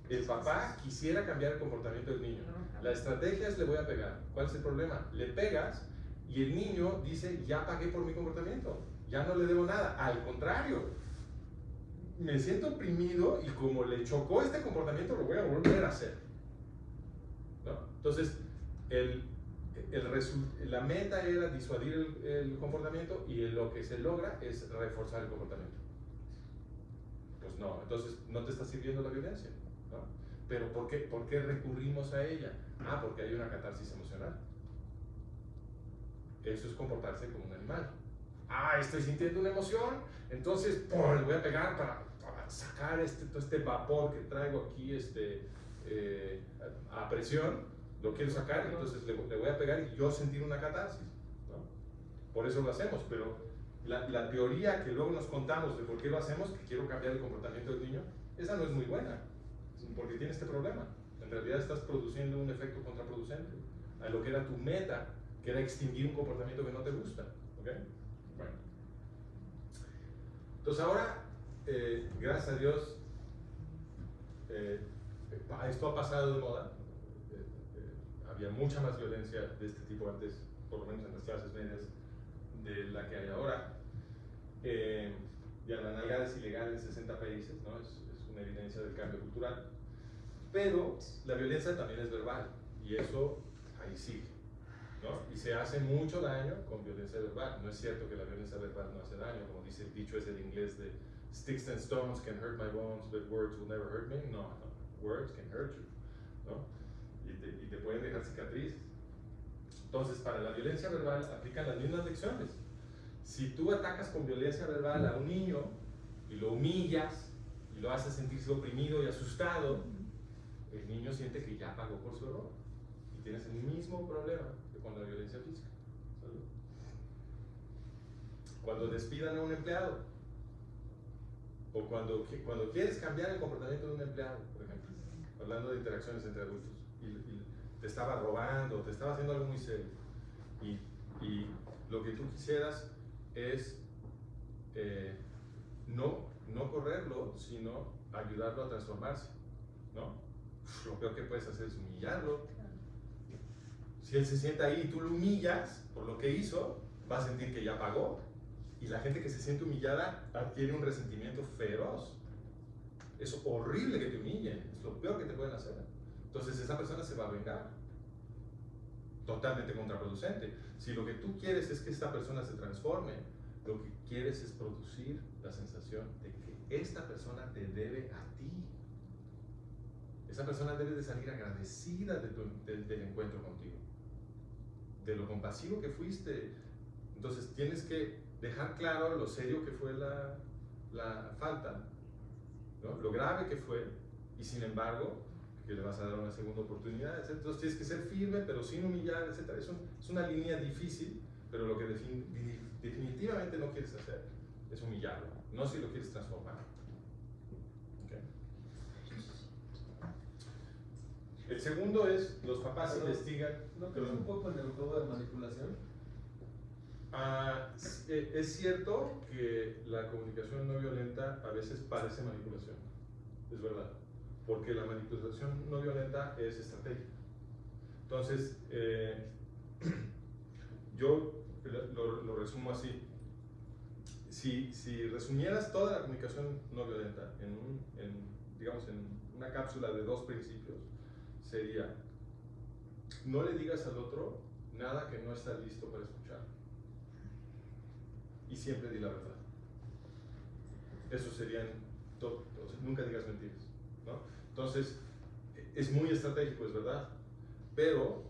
Speaker 2: El papá quisiera cambiar el comportamiento del niño. La estrategia es le voy a pegar. ¿Cuál es el problema? Le pegas y el niño dice, ya pagué por mi comportamiento, ya no le debo nada. Al contrario, me siento oprimido y como le chocó este comportamiento lo voy a volver a hacer, ¿no? Entonces, la meta era disuadir el comportamiento y lo que se logra es reforzar el comportamiento. Pues no, entonces no te está sirviendo la violencia, ¿no? Pero ¿por qué recurrimos a ella? Ah, porque hay una catarsis emocional. Eso es comportarse como un animal. Ah, estoy sintiendo una emoción, entonces ¡pum!, le voy a pegar para sacar todo este vapor que traigo aquí a presión, lo quiero sacar, entonces le voy a pegar y yo sentir una catarsis, ¿no? Por eso lo hacemos, pero la teoría que luego nos contamos de por qué lo hacemos, que quiero cambiar el comportamiento del niño, esa no es muy buena, porque tiene este problema. En realidad estás produciendo un efecto contraproducente a lo que era tu meta, que era extinguir un comportamiento que no te gusta, ¿ok? Bueno. Entonces ahora, gracias a Dios, esto ha pasado de moda. Había mucha más violencia de este tipo antes, por lo menos en las clases medias, de la que hay ahora. Ya la nalgada es ilegal en 60 países, ¿no? Es una evidencia del cambio cultural. Pero la violencia también es verbal, y eso ahí sigue, ¿no? Y se hace mucho daño con violencia verbal. No es cierto que la violencia verbal no hace daño, como dice el dicho ese de inglés de sticks and stones can hurt my bones, but words will never hurt me. No, words can hurt you, ¿no? Y te pueden dejar cicatrices. Entonces, para la violencia verbal aplican las mismas lecciones. Si tú atacas con violencia verbal a un niño y lo humillas y lo haces sentirse oprimido y asustado, el niño siente que ya pagó por su error. Y tienes el mismo problema que con la violencia física. ¿Salud? Cuando despidan a un empleado, o cuando quieres cambiar el comportamiento de un empleado, por ejemplo, hablando de interacciones entre adultos, y te estaba robando, te estaba haciendo algo muy serio, y lo que tú quisieras es no correrlo, sino ayudarlo a transformarse, ¿no? Lo peor que puedes hacer es humillarlo. Si él se sienta ahí y tú lo humillas por lo que hizo, va a sentir que ya pagó, y la gente que se siente humillada adquiere un resentimiento feroz. Es horrible que te humillen, es lo peor que te pueden hacer. Entonces esa persona se va a vengar. Totalmente contraproducente. Si lo que tú quieres es que esta persona se transforme, lo que quieres es producir la sensación de que esta persona te debe a ti. Esa persona debe de salir agradecida del encuentro contigo, de lo compasivo que fuiste. Entonces tienes que dejar claro lo serio que fue la falta, ¿no? Lo grave que fue, y sin embargo que le vas a dar una segunda oportunidad, etc. Entonces tienes que ser firme pero sin humillar, etc. Es una línea difícil, pero lo que definitivamente no quieres hacer es humillarlo, no si lo quieres transformar. ¿Okay? El segundo es, los papás investigan.
Speaker 6: ¿No crees un poco en el juego de manipulación?
Speaker 2: Es cierto que la comunicación no violenta a veces parece manipulación, es verdad, porque la manipulación no violenta es estratégica. Entonces, yo lo resumo así. Si resumieras toda la comunicación no violenta digamos, en una cápsula de 2 principios, sería: no le digas al otro nada que no está listo para escuchar, y siempre di la verdad. Eso serían nunca digas mentiras, ¿no? Entonces, es muy estratégico, es verdad, pero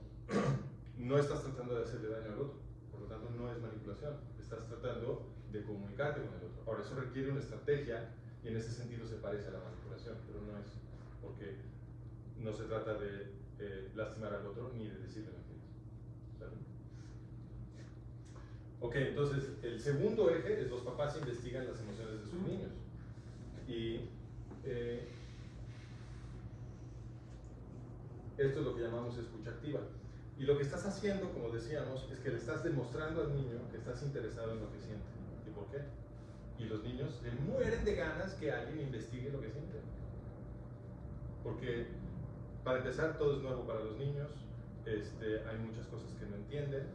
Speaker 2: no estás tratando de hacerle daño al otro, por lo tanto no es manipulación, estás tratando de comunicarte con el otro. Ahora, eso requiere una estrategia, y en ese sentido se parece a la manipulación, pero no es, porque no se trata de lastimar al otro ni de decirle mentiras, ¿sabes? Ok, entonces el segundo eje es: los papás investigan las emociones de sus niños. Y esto es lo que llamamos escucha activa. Y lo que estás haciendo, como decíamos, es que le estás demostrando al niño que estás interesado en lo que siente. ¿Y por qué? Y los niños se mueren de ganas que alguien investigue lo que siente. Porque, para empezar, todo es nuevo para los niños, hay muchas cosas que no entienden.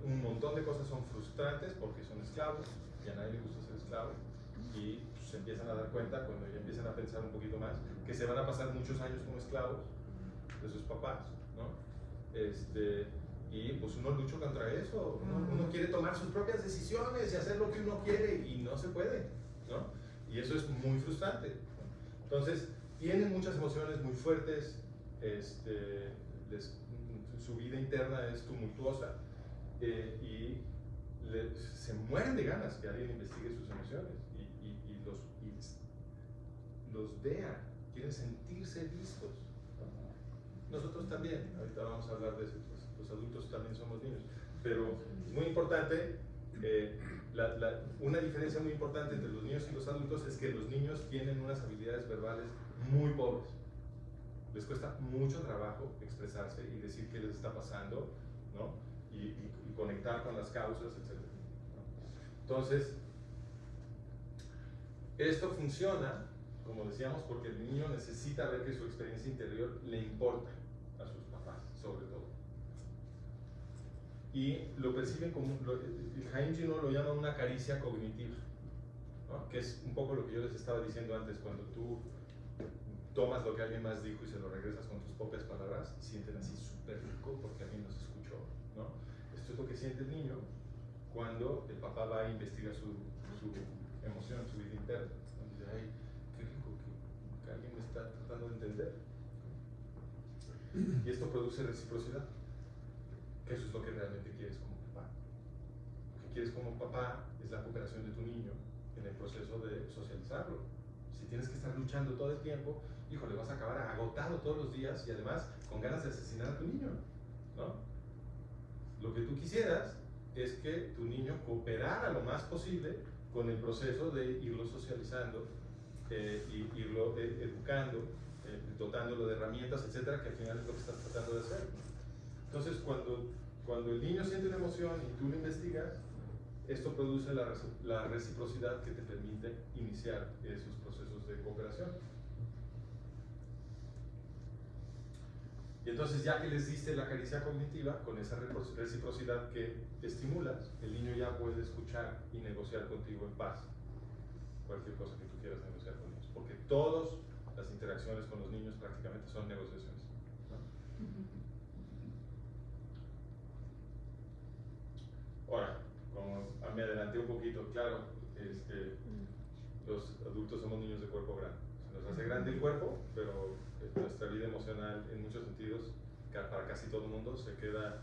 Speaker 2: Un montón de cosas son frustrantes porque son esclavos y a nadie le gusta ser esclavo, y pues, se empiezan a dar cuenta, cuando ya empiezan a pensar un poquito más, que se van a pasar muchos años como esclavos de sus papás, ¿no? Y pues uno lucha contra eso, uno quiere tomar sus propias decisiones y hacer lo que uno quiere, y no se puede, ¿no? Y eso es muy frustrante, ¿no? Entonces tienen muchas emociones muy fuertes, su vida interna es tumultuosa, y se mueren de ganas que alguien investigue sus emociones y los vea, quieren sentirse vistos, ¿no? Nosotros también, ahorita vamos a hablar de eso, los adultos también somos niños, pero es muy importante, una diferencia muy importante entre los niños y los adultos es que los niños tienen unas habilidades verbales muy pobres. Les cuesta mucho trabajo expresarse y decir qué les está pasando, ¿no? Y conectar con las causas, etc., ¿no? Entonces, esto funciona, como decíamos, porque el niño necesita ver que su experiencia interior le importa a sus papás, sobre todo. Y lo perciben como, Haim Ginott lo llama una caricia cognitiva, ¿no? Que es un poco lo que yo les estaba diciendo antes: cuando tú tomas lo que alguien más dijo y se lo regresas con tus propias palabras, sienten así súper rico porque alguien nos escuchó, ¿no? Esto es lo que siente el niño cuando el papá va a investigar su emoción, su vida interna, ¿no? Dice: ay, qué rico que alguien me está tratando de entender. Y esto produce reciprocidad, que eso es lo que realmente quieres como papá. Lo que quieres como papá es la cooperación de tu niño en el proceso de socializarlo. Si tienes que estar luchando todo el tiempo, híjole, vas a acabar agotado todos los días y además con ganas de asesinar a tu niño, ¿no? Lo que tú quisieras es que tu niño cooperara lo más posible con el proceso de irlo socializando, y irlo educando, dotándolo de herramientas, etcétera, que al final es lo que estás tratando de hacer. Entonces, cuando el niño siente una emoción y tú lo investigas, esto produce la reciprocidad que te permite iniciar esos procesos de cooperación. Y entonces ya que les diste la caricia cognitiva, con esa reciprocidad que estimulas, el niño ya puede escuchar y negociar contigo en paz cualquier cosa que tú quieras negociar con ellos. Porque todas las interacciones con los niños prácticamente son negociaciones, ¿no? Ahora, como me adelanté un poquito, claro, los adultos somos niños de cuerpo grande. Se nos hace grande el cuerpo, pero nuestra vida emocional, en muchos sentidos, para casi todo el mundo, se queda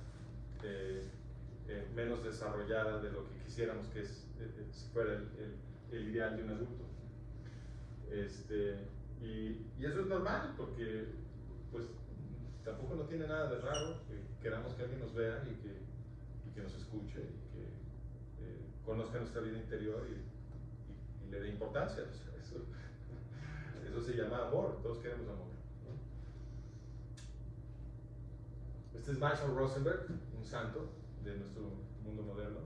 Speaker 2: menos desarrollada de lo que quisiéramos que fuera el ideal de un adulto. Y eso es normal, porque pues tampoco no tiene nada de raro que queramos que alguien nos vea y que nos escuche y que conozca nuestra vida interior y le dé importancia. O sea, eso se llama amor, todos queremos amor, ¿no? Este es Marshall Rosenberg, un santo de nuestro mundo moderno,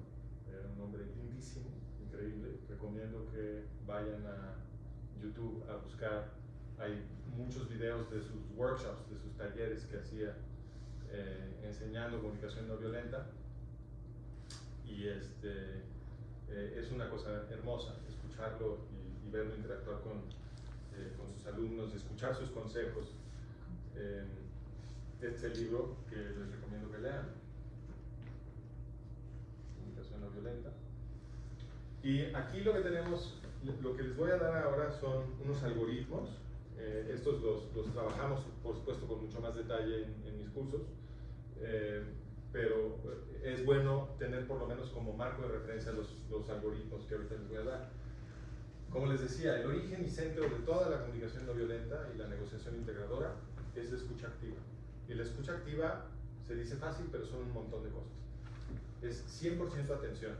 Speaker 2: un hombre lindísimo, increíble. Recomiendo que vayan a YouTube a buscar, hay muchos videos de sus workshops, de sus talleres que hacía enseñando comunicación no violenta, y es una cosa hermosa escucharlo y verlo interactuar con sus alumnos, escuchar sus consejos. Este es el libro que les recomiendo que lean, Comunicación no violenta. Y aquí lo que tenemos, lo que les voy a dar ahora son unos algoritmos. Estos los trabajamos, por supuesto, con mucho más detalle en mis cursos, pero es bueno tener por lo menos como marco de referencia los algoritmos que ahorita les voy a dar. Como les decía, el origen y centro de toda la comunicación no violenta y la negociación integradora es la escucha activa. Y la escucha activa se dice fácil, pero son un montón de cosas. Es 100% atención.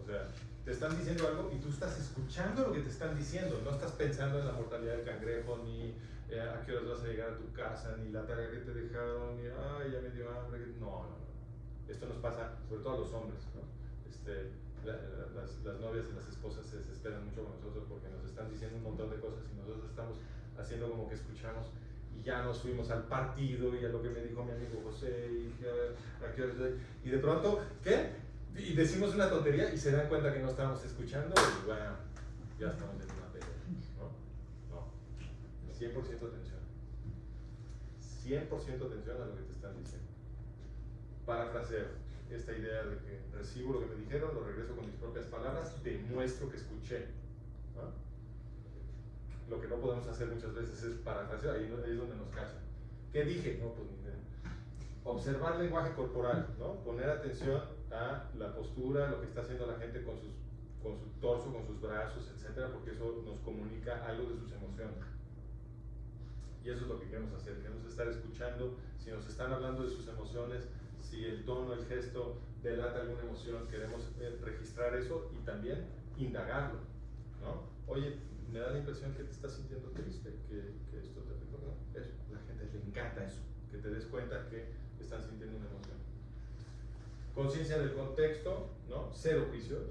Speaker 2: O sea, te están diciendo algo y tú estás escuchando lo que te están diciendo. No estás pensando en la mortalidad del cangrejo, ni a qué horas vas a llegar a tu casa, ni la tarea que te dejaron, ni ay, ya me dio hambre. No. Esto nos pasa sobre todo a los hombres, ¿no? Las novias y las esposas se desesperan mucho con nosotros porque nos están diciendo un montón de cosas y nosotros estamos haciendo como que escuchamos y ya nos fuimos al partido y a lo que me dijo mi amigo José y dije, a ver, ¿a qué horas? Y de pronto, ¿qué? Y decimos una tontería y se dan cuenta que no estábamos escuchando y bueno, ya estamos en una pelea, ¿no? 100% atención. 100% atención a lo que te están diciendo. Parafraseo esta idea de que recibo lo que me dijeron, lo regreso con mis propias palabras, demuestro que escuché, ¿no? Lo que no podemos hacer muchas veces es parafrasear, ahí es donde nos cachan. ¿Qué dije? No, pues ni idea. Observar lenguaje corporal, ¿no? Poner atención a la postura, lo que está haciendo la gente con su torso, con sus brazos, etcétera, porque eso nos comunica algo de sus emociones. Y eso es lo que queremos hacer, queremos estar escuchando, si nos están hablando de sus emociones, si el tono, el gesto delata alguna emoción, queremos registrar eso y también indagarlo, ¿no? Oye, me da la impresión que te estás sintiendo triste, que esto te recuerda. Eso, la gente le encanta eso, que te des cuenta que están sintiendo una emoción. Conciencia del contexto, ¿no? Cero juicios.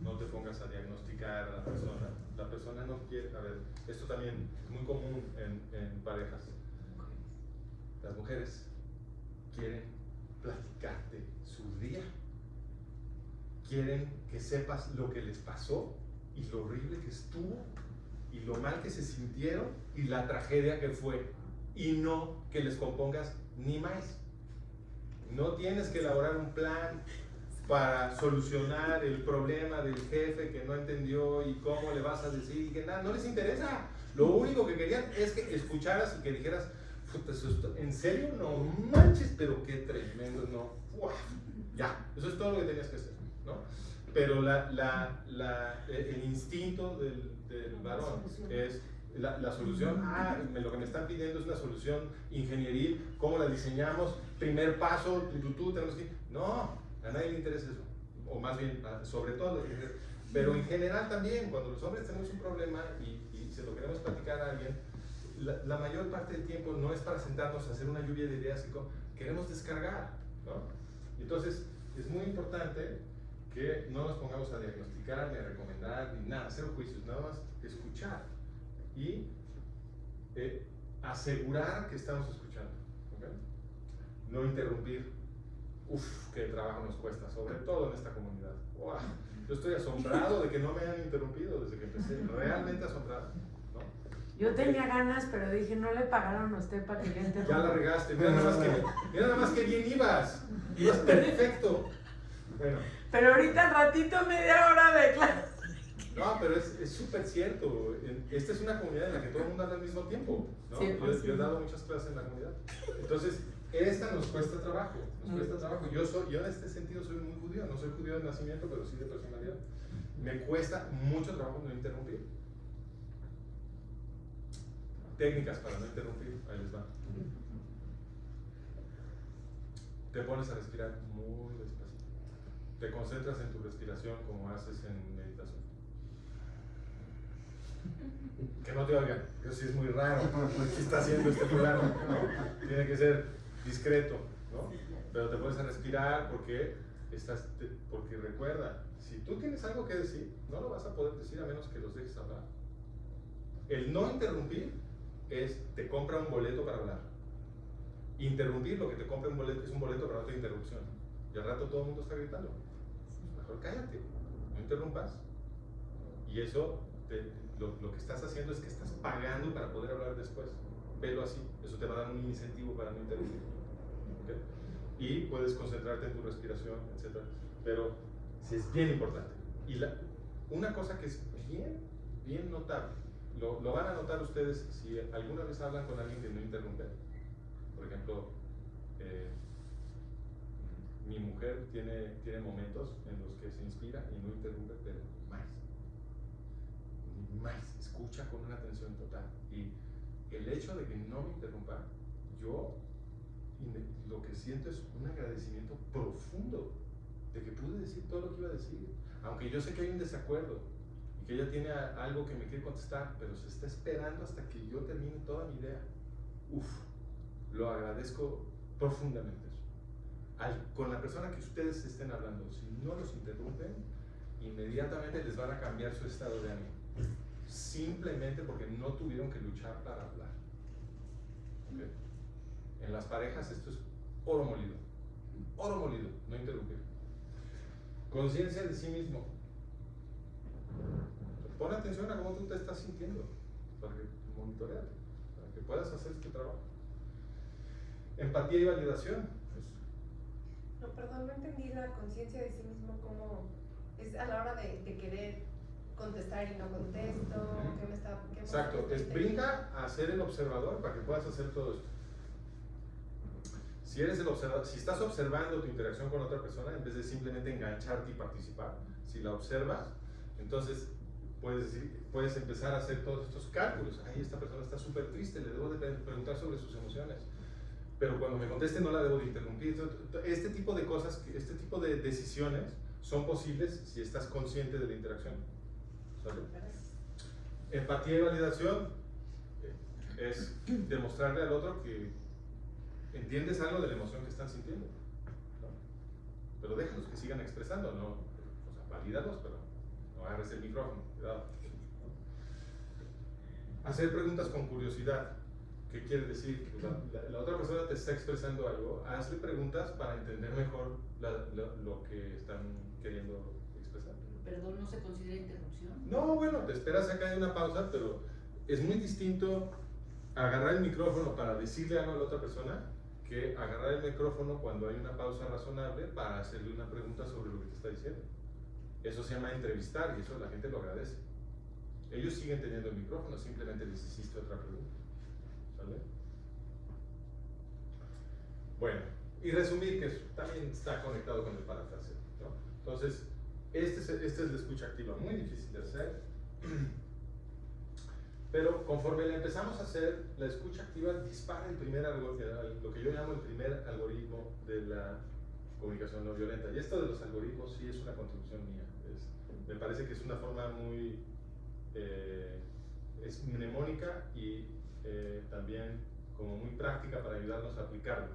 Speaker 2: No te pongas a diagnosticar a la persona. La persona no quiere, a ver, esto también es muy común en parejas. Las mujeres quieren platicarte su día. Quieren que sepas lo que les pasó y lo horrible que estuvo y lo mal que se sintieron y la tragedia que fue. Y no que les compongas ni más. No tienes que elaborar un plan para solucionar el problema del jefe que no entendió y cómo le vas a decir y que nada, no les interesa. Lo único que querían es que escucharas y que dijeras, ¿en serio? No manches, pero qué tremendo, no. ¡Uf! Ya, eso es todo lo que tenías que hacer, ¿no? Pero el instinto del varón es la solución. Lo que me están pidiendo es una solución ingenieril, ¿cómo la diseñamos? Primer paso, tenemos que... No, a nadie le interesa eso. O más bien, sobre todo, pero en general también, cuando los hombres tenemos un problema y se lo queremos platicar a alguien, la mayor parte del tiempo no es para sentarnos a hacer una lluvia de ideas, queremos descargar, ¿no? Entonces, es muy importante que no nos pongamos a diagnosticar, ni a recomendar, ni nada, cero juicios, nada más escuchar. Y asegurar que estamos escuchando, ¿okay? No interrumpir. Uf, qué trabajo nos cuesta, sobre todo en esta comunidad. ¡Wow! Yo estoy asombrado de que no me hayan interrumpido desde que empecé, realmente asombrado, ¿no?
Speaker 1: Yo tenía ganas, pero dije, no le pagaron a usted para que le interrumpa.
Speaker 2: Ya la regaste, mira nada más que bien ibas perfecto. Bueno.
Speaker 1: Pero ahorita al ratito media hora de clase.
Speaker 2: No, pero es súper cierto. Esta es una comunidad en la que todo el mundo habla al mismo tiempo, ¿no?
Speaker 1: Sí, pues,
Speaker 2: yo he dado muchas clases en la comunidad. Entonces, esta nos cuesta trabajo, Yo en este sentido soy muy judío, no soy judío de nacimiento, pero sí de personalidad. Me cuesta mucho trabajo no interrumpir. Técnicas para no interrumpir, ahí les va. Te pones a respirar muy despacito. Te concentras en tu respiración como haces en meditación. Que no te oigan, eso sí es muy raro. ¿Qué está haciendo este programa? No, tiene que ser discreto, ¿no? Pero te pones a respirar porque recuerda, si tú tienes algo que decir, no lo vas a poder decir a menos que los dejes hablar. El no interrumpir te compra un boleto para hablar. Interrumpir lo que te compra es un boleto para otra interrupción. Y al rato todo el mundo está gritando. Mejor cállate, no interrumpas. Y eso, lo que estás haciendo es que estás pagando para poder hablar después. Velo así, eso te va a dar un incentivo para no interrumpir. ¿Okay? Y puedes concentrarte en tu respiración, etc. Pero sí es bien importante. Y una cosa que es bien notable, lo van a notar ustedes si alguna vez hablan con alguien que no interrumpe. Por ejemplo, mi mujer tiene momentos en los que se inspira y no interrumpe, pero más, escucha con una atención total. Y el hecho de que no me interrumpa, yo lo que siento es un agradecimiento profundo de que pude decir todo lo que iba a decir, aunque yo sé que hay un desacuerdo y que ella tiene algo que me quiere contestar, pero se está esperando hasta que yo termine toda mi idea. Lo agradezco profundamente eso. Con la persona que ustedes estén hablando, si no los interrumpen, inmediatamente les van a cambiar su estado de ánimo, simplemente porque no tuvieron que luchar para hablar. ¿Okay? En las parejas esto es oro molido, no interrumpir. Conciencia de sí mismo. Pon atención a cómo tú te estás sintiendo, para que monitoreate, para que puedas hacer este trabajo. Empatía y validación.
Speaker 7: No, perdón, no entendí la conciencia de sí mismo, cómo es a la hora de querer contestar y no contesto, ¿qué me está...?
Speaker 2: Exacto, brinca a ser el observador para que puedas hacer todo esto. Si eres el observador, si estás observando tu interacción con otra persona, en vez de simplemente engancharte y participar, si la observas, entonces puedes empezar a hacer todos estos cálculos. Ay, esta persona está súper triste, le debo de preguntar sobre sus emociones. Pero cuando me conteste no la debo de interrumpir. Este tipo de cosas, este tipo de decisiones son posibles si estás consciente de la interacción. ¿Sale? Empatía y validación es demostrarle al otro que entiendes algo de la emoción que están sintiendo, ¿no? Pero déjalos que sigan expresando, ¿no? O sea, valídalos, pero no agarres el micrófono, cuidado. Hacer preguntas con curiosidad. ¿Qué quiere decir? La otra persona te está expresando algo, hazle preguntas para entender mejor lo que están queriendo expresar.
Speaker 5: ¿Perdón no se considera interrupción?
Speaker 2: No, bueno, te esperas a que haya una pausa, pero es muy distinto agarrar el micrófono para decirle algo a la otra persona que agarrar el micrófono cuando hay una pausa razonable para hacerle una pregunta sobre lo que te está diciendo. Eso se llama entrevistar y eso la gente lo agradece. Ellos siguen teniendo el micrófono, simplemente les hiciste otra pregunta. ¿Sale? Bueno, y resumir que eso también está conectado con el parafraseo, ¿no? Entonces, este es la escucha activa, muy difícil de hacer, pero conforme la empezamos a hacer, la escucha activa dispara el primer lo que yo llamo el primer algoritmo de la comunicación no violenta. Y esto de los algoritmos sí es una contribución mía. Me parece que es una forma muy es mnemónica y también como muy práctica para ayudarnos a aplicarlo.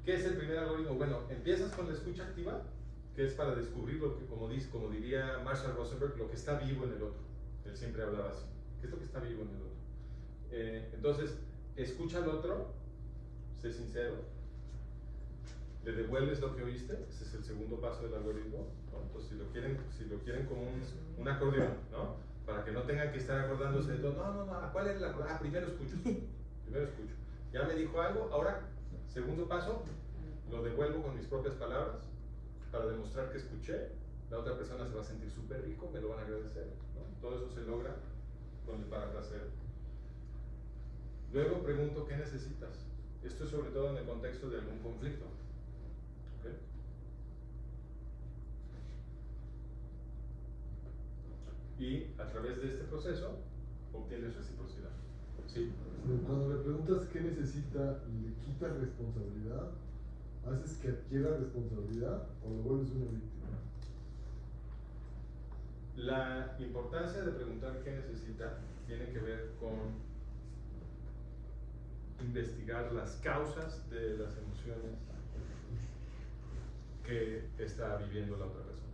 Speaker 2: ¿Qué es el primer algoritmo? Bueno, empiezas con la escucha activa, que es para descubrir lo que, como diría Marshall Rosenberg, lo que está vivo en el otro. Él siempre hablaba así. ¿Qué es lo que está vivo en el otro? Entonces, escucha al otro, sé sincero, le devuelves lo que oíste, ese es el segundo paso del algoritmo, ¿no? Entonces, si lo quieren como un acordeón, ¿no? Para que no tengan que estar acordándose de todo, no, ¿cuál es el acordeón? Primero escucho, ya me dijo algo, ahora, segundo paso, lo devuelvo con mis propias palabras, para demostrar que escuché, la otra persona se va a sentir súper rico, me lo van a agradecer, ¿no? Todo eso se logra con el parafraseo. Luego pregunto, ¿qué necesitas? Esto es sobre todo en el contexto de algún conflicto. ¿Okay? Y a través de este proceso obtienes reciprocidad. ¿Sí?
Speaker 6: Cuando le preguntas qué necesita, ¿le quitas responsabilidad? ¿Haces que adquiera responsabilidad o lo vuelves una víctima?
Speaker 2: La importancia de preguntar qué necesita tiene que ver con investigar las causas de las emociones que está viviendo la otra persona.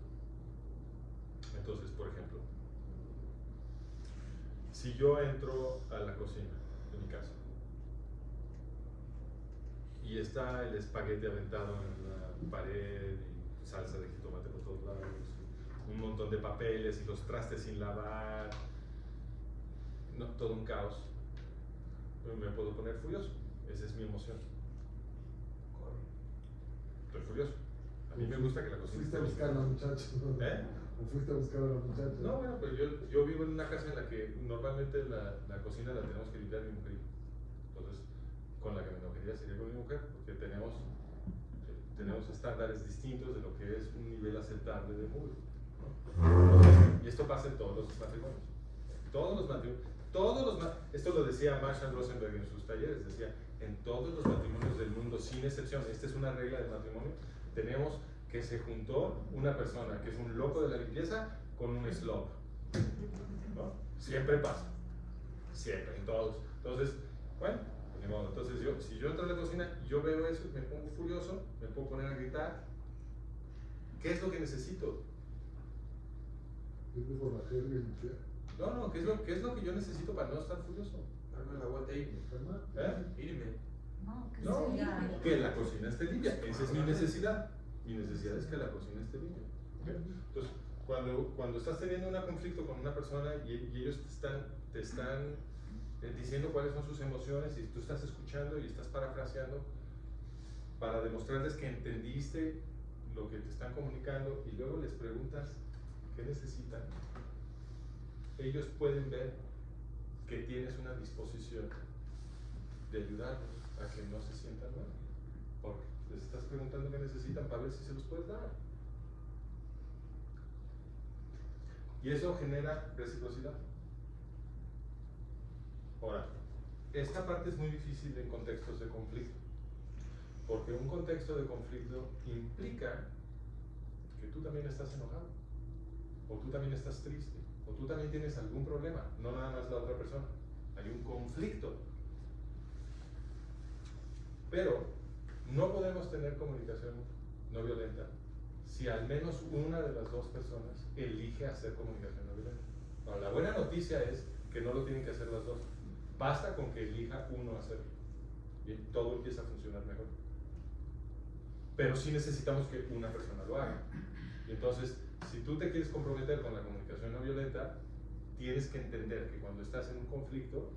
Speaker 2: Entonces, por ejemplo, si yo entro a la cocina de mi casa y está el espagueti aventado en la pared y salsa de jitomate por todos lados, un montón de papeles y los trastes sin lavar, no, todo un caos, me puedo poner furioso. Esa es mi emoción. Estoy furioso. A mí me gusta que la cocina
Speaker 6: ¿Fuiste a buscar a la muchacha? ¿O fuiste a buscar a la muchacha?
Speaker 2: No, bueno, pues yo vivo en una casa en la que normalmente la cocina la tenemos que limpiar mi mujer. Entonces, con la que me enojaría sería con mi mujer, porque tenemos estándares distintos de lo que es un nivel aceptable de mugre, ¿no? Y esto pasa en todos los matrimonios. Esto lo decía Marshall Rosenberg en sus talleres, decía, en todos los matrimonios del mundo, sin excepción, esta es una regla del matrimonio, tenemos que se juntó una persona que es un loco de la limpieza con un slob, ¿no? Siempre pasa, siempre, en todos. Entonces, bueno, pues ni modo. Entonces si yo entro a la cocina y yo veo eso, me pongo furioso, me puedo poner a gritar. ¿Qué es lo que necesito?
Speaker 6: ¿Es de forrajer y limpiar?
Speaker 2: No, ¿qué es lo que yo necesito para no estar furioso?
Speaker 8: Darme la vuelta y irme.
Speaker 2: No, que la cocina esté limpia. Esa es mi necesidad. Mi necesidad es que la cocina esté limpia. ¿Okay? Entonces, cuando estás teniendo un conflicto con una persona y ellos te están diciendo cuáles son sus emociones y tú estás escuchando y estás parafraseando para demostrarles que entendiste lo que te están comunicando y luego les preguntas qué necesitan, ellos pueden ver que tienes una disposición de ayudarlos a que no se sientan mal, porque les estás preguntando qué necesitan para ver si se los puedes dar. Y eso genera reciprocidad. Ahora, esta parte es muy difícil en contextos de conflicto, porque un contexto de conflicto implica que tú también estás enojado, o tú también estás triste, o tú también tienes algún problema, no nada más la otra persona. Hay un conflicto. Pero no podemos tener comunicación no violenta si al menos una de las dos personas elige hacer comunicación no violenta. Ahora, la buena noticia es que no lo tienen que hacer las dos. Basta con que elija uno hacerlo. Y todo empieza a funcionar mejor. Pero sí necesitamos que una persona lo haga. Y entonces, si tú te quieres comprometer con la comunicación no violenta, tienes que entender que cuando estás en un conflicto,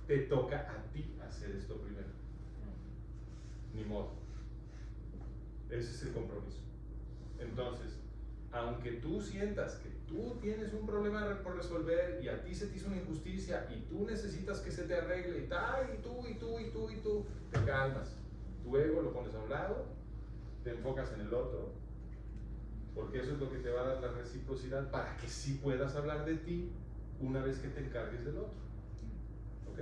Speaker 2: te toca a ti hacer esto primero. Ni modo. Ese es el compromiso. Entonces, aunque tú sientas que tú tienes un problema por resolver y a ti se te hizo una injusticia y tú necesitas que se te arregle y tú, te calmas. Tu ego lo pones a un lado, te enfocas en el otro, porque eso es lo que te va a dar la reciprocidad para que sí puedas hablar de ti una vez que te encargues del otro. ¿Ok?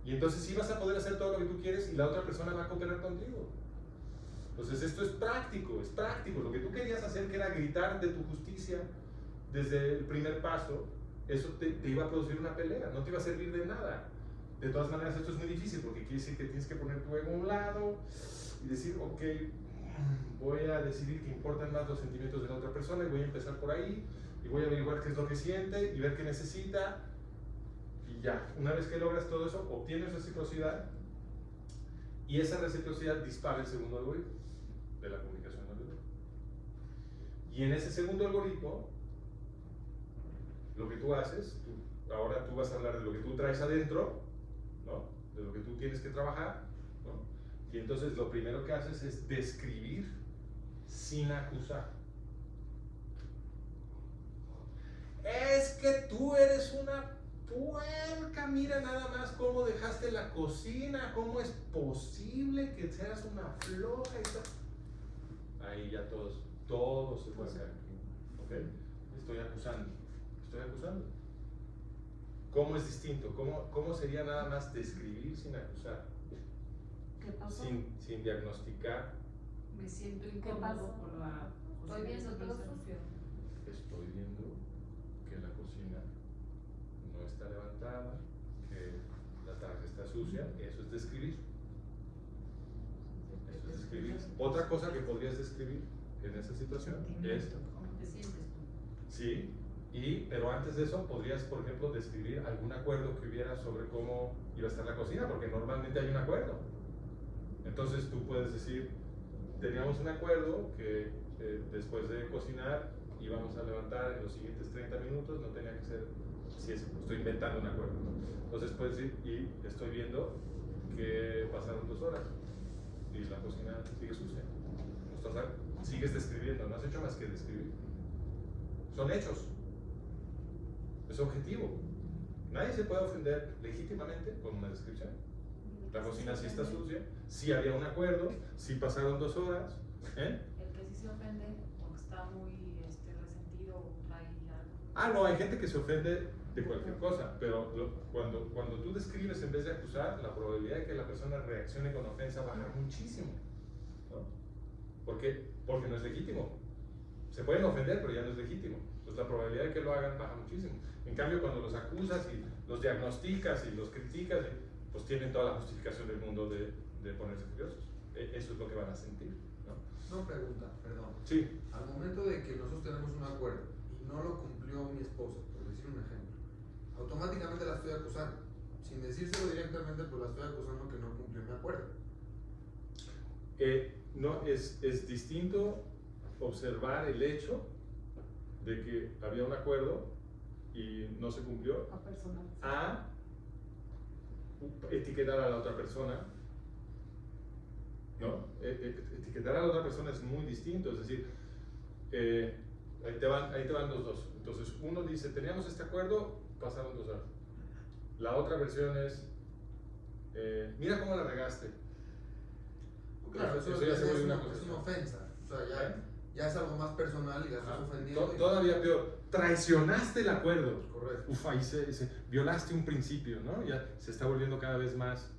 Speaker 2: Y entonces sí vas a poder hacer todo lo que tú quieres y la otra persona va a cooperar contigo. Entonces esto es práctico, es práctico. Lo que tú querías hacer, que era gritar de tu justicia desde el primer paso, eso te iba a producir una pelea, no te iba a servir de nada. De todas maneras, esto es muy difícil porque quiere decir que tienes que poner tu ego a un lado y decir, ok, voy a decidir que importan más los sentimientos de la otra persona y voy a empezar por ahí y voy a averiguar qué es lo que siente y ver qué necesita. Y ya, una vez que logras todo eso, obtienes reciprocidad y esa reciprocidad dispara el segundo algoritmo de la comunicación no verbal. Y en ese segundo algoritmo, lo que tú haces, ahora tú vas a hablar de lo que tú traes adentro, ¿no? De lo que tú tienes que trabajar, ¿no? Y entonces lo primero que haces es describir sin acusar. Es que tú eres una puerca, mira nada más cómo dejaste la cocina, cómo es posible que seas una floja y tal. Ahí ya todos se pueden caer. ¿Ok? Estoy acusando. ¿Cómo es distinto? ¿Cómo sería nada más describir sin acusar?
Speaker 5: ¿Qué pasó?
Speaker 2: Sin diagnosticar.
Speaker 5: Me siento
Speaker 9: pasó?
Speaker 5: incómodo por la
Speaker 9: Estoy viendo todo sucio.
Speaker 2: Estoy viendo que la cocina no está levantada, que la taza está sucia. Eso es describir. Eso es describir. Otra cosa que podrías describir en esa situación es...
Speaker 5: ¿Cómo te sientes tú?
Speaker 2: Sí, pero antes de eso podrías, por ejemplo, describir algún acuerdo que hubiera sobre cómo iba a estar la cocina, porque normalmente hay un acuerdo. Entonces tú puedes decir, teníamos un acuerdo que después de cocinar íbamos a levantar en los siguientes 30 minutos, no tenía que ser, si estoy inventando un acuerdo, ¿no? Entonces puedes decir, y estoy viendo que pasaron 2 horas y la cocina sigue sucia. Sigues describiendo, no has hecho más que describir. Son hechos. Es objetivo. Nadie se puede ofender legítimamente con una descripción. La cocina sí está sucia, sí había un acuerdo, sí pasaron 2 horas.
Speaker 9: El que sí se ofende o está muy resentido o trae algo.
Speaker 2: Ah, no, hay gente que se ofende de cualquier cosa, pero cuando tú describes en vez de acusar, la probabilidad de que la persona reaccione con ofensa baja muchísimo, ¿no? ¿Por qué? Porque no es legítimo. Se pueden ofender, pero ya no es legítimo. Entonces la probabilidad de que lo hagan baja muchísimo. En cambio, cuando los acusas y los diagnosticas y los criticas, pues tienen toda la justificación del mundo de ponerse furiosos. Eso es lo que van a sentir, ¿no?
Speaker 8: No, pregunta, perdón.
Speaker 2: Sí.
Speaker 8: Al momento de que nosotros tenemos un acuerdo y no lo cumplió mi esposa, por decir un ejemplo, automáticamente la estoy acusando. Sin decírselo directamente, pues la estoy acusando que no cumplió mi acuerdo.
Speaker 2: No, es distinto observar el hecho de que había un acuerdo y no se cumplió a etiquetar a la otra persona, ¿no? Etiquetar a la otra persona es muy distinto, es decir, ahí te van los dos. Entonces uno dice, teníamos este acuerdo, pasaron 2 horas. La otra versión es, mira cómo la regaste.
Speaker 8: Claro, eso
Speaker 2: ya se vuelve
Speaker 8: es
Speaker 2: una
Speaker 8: una
Speaker 2: acusación.
Speaker 8: ofensa. O sea, ya es algo más personal y la estás ofendiendo.
Speaker 2: Todavía peor, traicionaste el acuerdo.
Speaker 8: Correcto.
Speaker 2: Ufa, violaste un principio, ¿no? Ya se está volviendo cada vez más,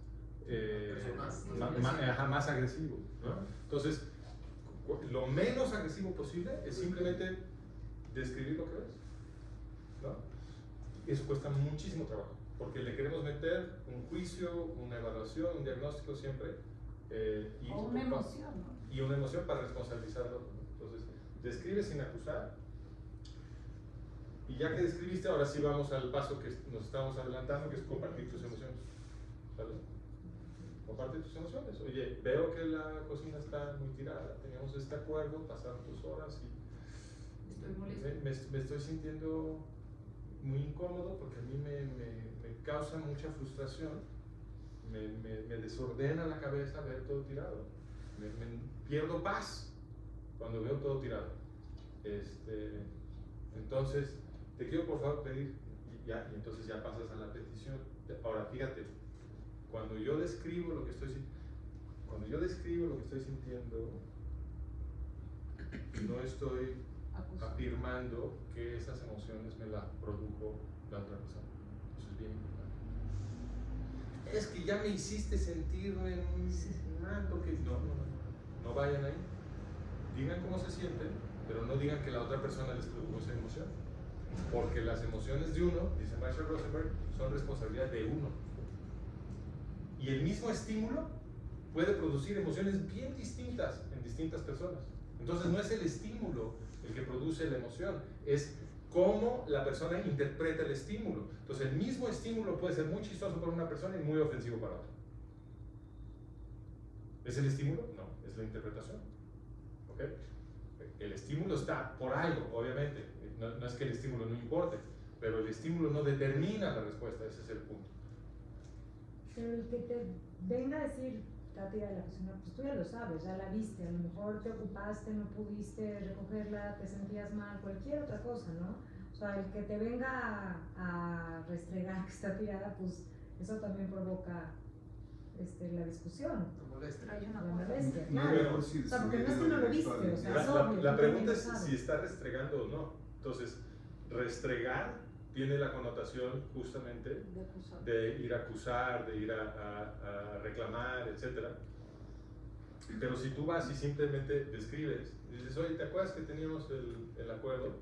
Speaker 2: más agresivo, ¿no? Entonces, lo menos agresivo posible es simplemente describir lo que ves, ¿no? Eso cuesta muchísimo trabajo, porque le queremos meter un juicio, una evaluación, un diagnóstico siempre.
Speaker 9: O una emoción, ¿no?
Speaker 2: Y una emoción para responsabilizarlo, ¿no? Entonces, describe sin acusar. Y ya que describiste, ahora sí vamos al paso que nos estamos adelantando, que es compartir tus emociones. ¿Sale? Comparte tus emociones. Oye, veo que la cocina está muy tirada, teníamos este acuerdo, pasaron 2 horas y
Speaker 5: Estoy molesto.
Speaker 2: me estoy sintiendo muy incómodo porque a mí me causa mucha frustración, me desordena la cabeza ver todo tirado, me pierdo paz cuando veo todo tirado. Entonces, te quiero por favor pedir, y entonces ya pasas a la petición. Ahora, fíjate, cuando yo describo lo que estoy sintiendo, no estoy afirmando que esas emociones me las produjo la otra persona. Eso es bien importante. Es que ya me hiciste sentirme mal, porque no vayan ahí. Digan cómo se sienten, pero no digan que la otra persona les produjo esa emoción. Porque las emociones de uno, dice Marshall Rosenberg, son responsabilidad de uno. Y el mismo estímulo puede producir emociones bien distintas en distintas personas. Entonces no es el estímulo el que produce la emoción, es cómo la persona interpreta el estímulo. Entonces, el mismo estímulo puede ser muy chistoso para una persona y muy ofensivo para otra. ¿Es el estímulo? No, es la interpretación. ¿Ok? El estímulo está por algo, obviamente. No es que el estímulo no importe, pero el estímulo no determina la respuesta, ese es el punto.
Speaker 10: Pero el que te venga a decir, Tati, a la cocina, pues tú ya lo sabes, ya la viste, a lo mejor te ocupaste, no pudiste recogerla, te sentías mal, cualquier otra cosa, ¿no? O sea, el que te venga a restregar que está tirada, pues eso también provoca la discusión.
Speaker 8: La molestia.
Speaker 9: Hay una
Speaker 10: La
Speaker 9: cosa.
Speaker 10: molestia,
Speaker 3: Muy
Speaker 10: claro.
Speaker 3: bien, sí,
Speaker 10: O sea, porque
Speaker 3: sí,
Speaker 10: no es que no lo viste, o sea, es
Speaker 2: La
Speaker 10: obvio.
Speaker 2: la
Speaker 10: tú
Speaker 2: pregunta
Speaker 10: también
Speaker 2: es
Speaker 10: lo sabes.
Speaker 2: si está restregando o no. Entonces, restregar tiene la connotación justamente
Speaker 9: De acusar.
Speaker 2: de ir a acusar, de ir a reclamar, etc. Pero si tú vas y simplemente describes, dices, oye, ¿te acuerdas que teníamos el acuerdo?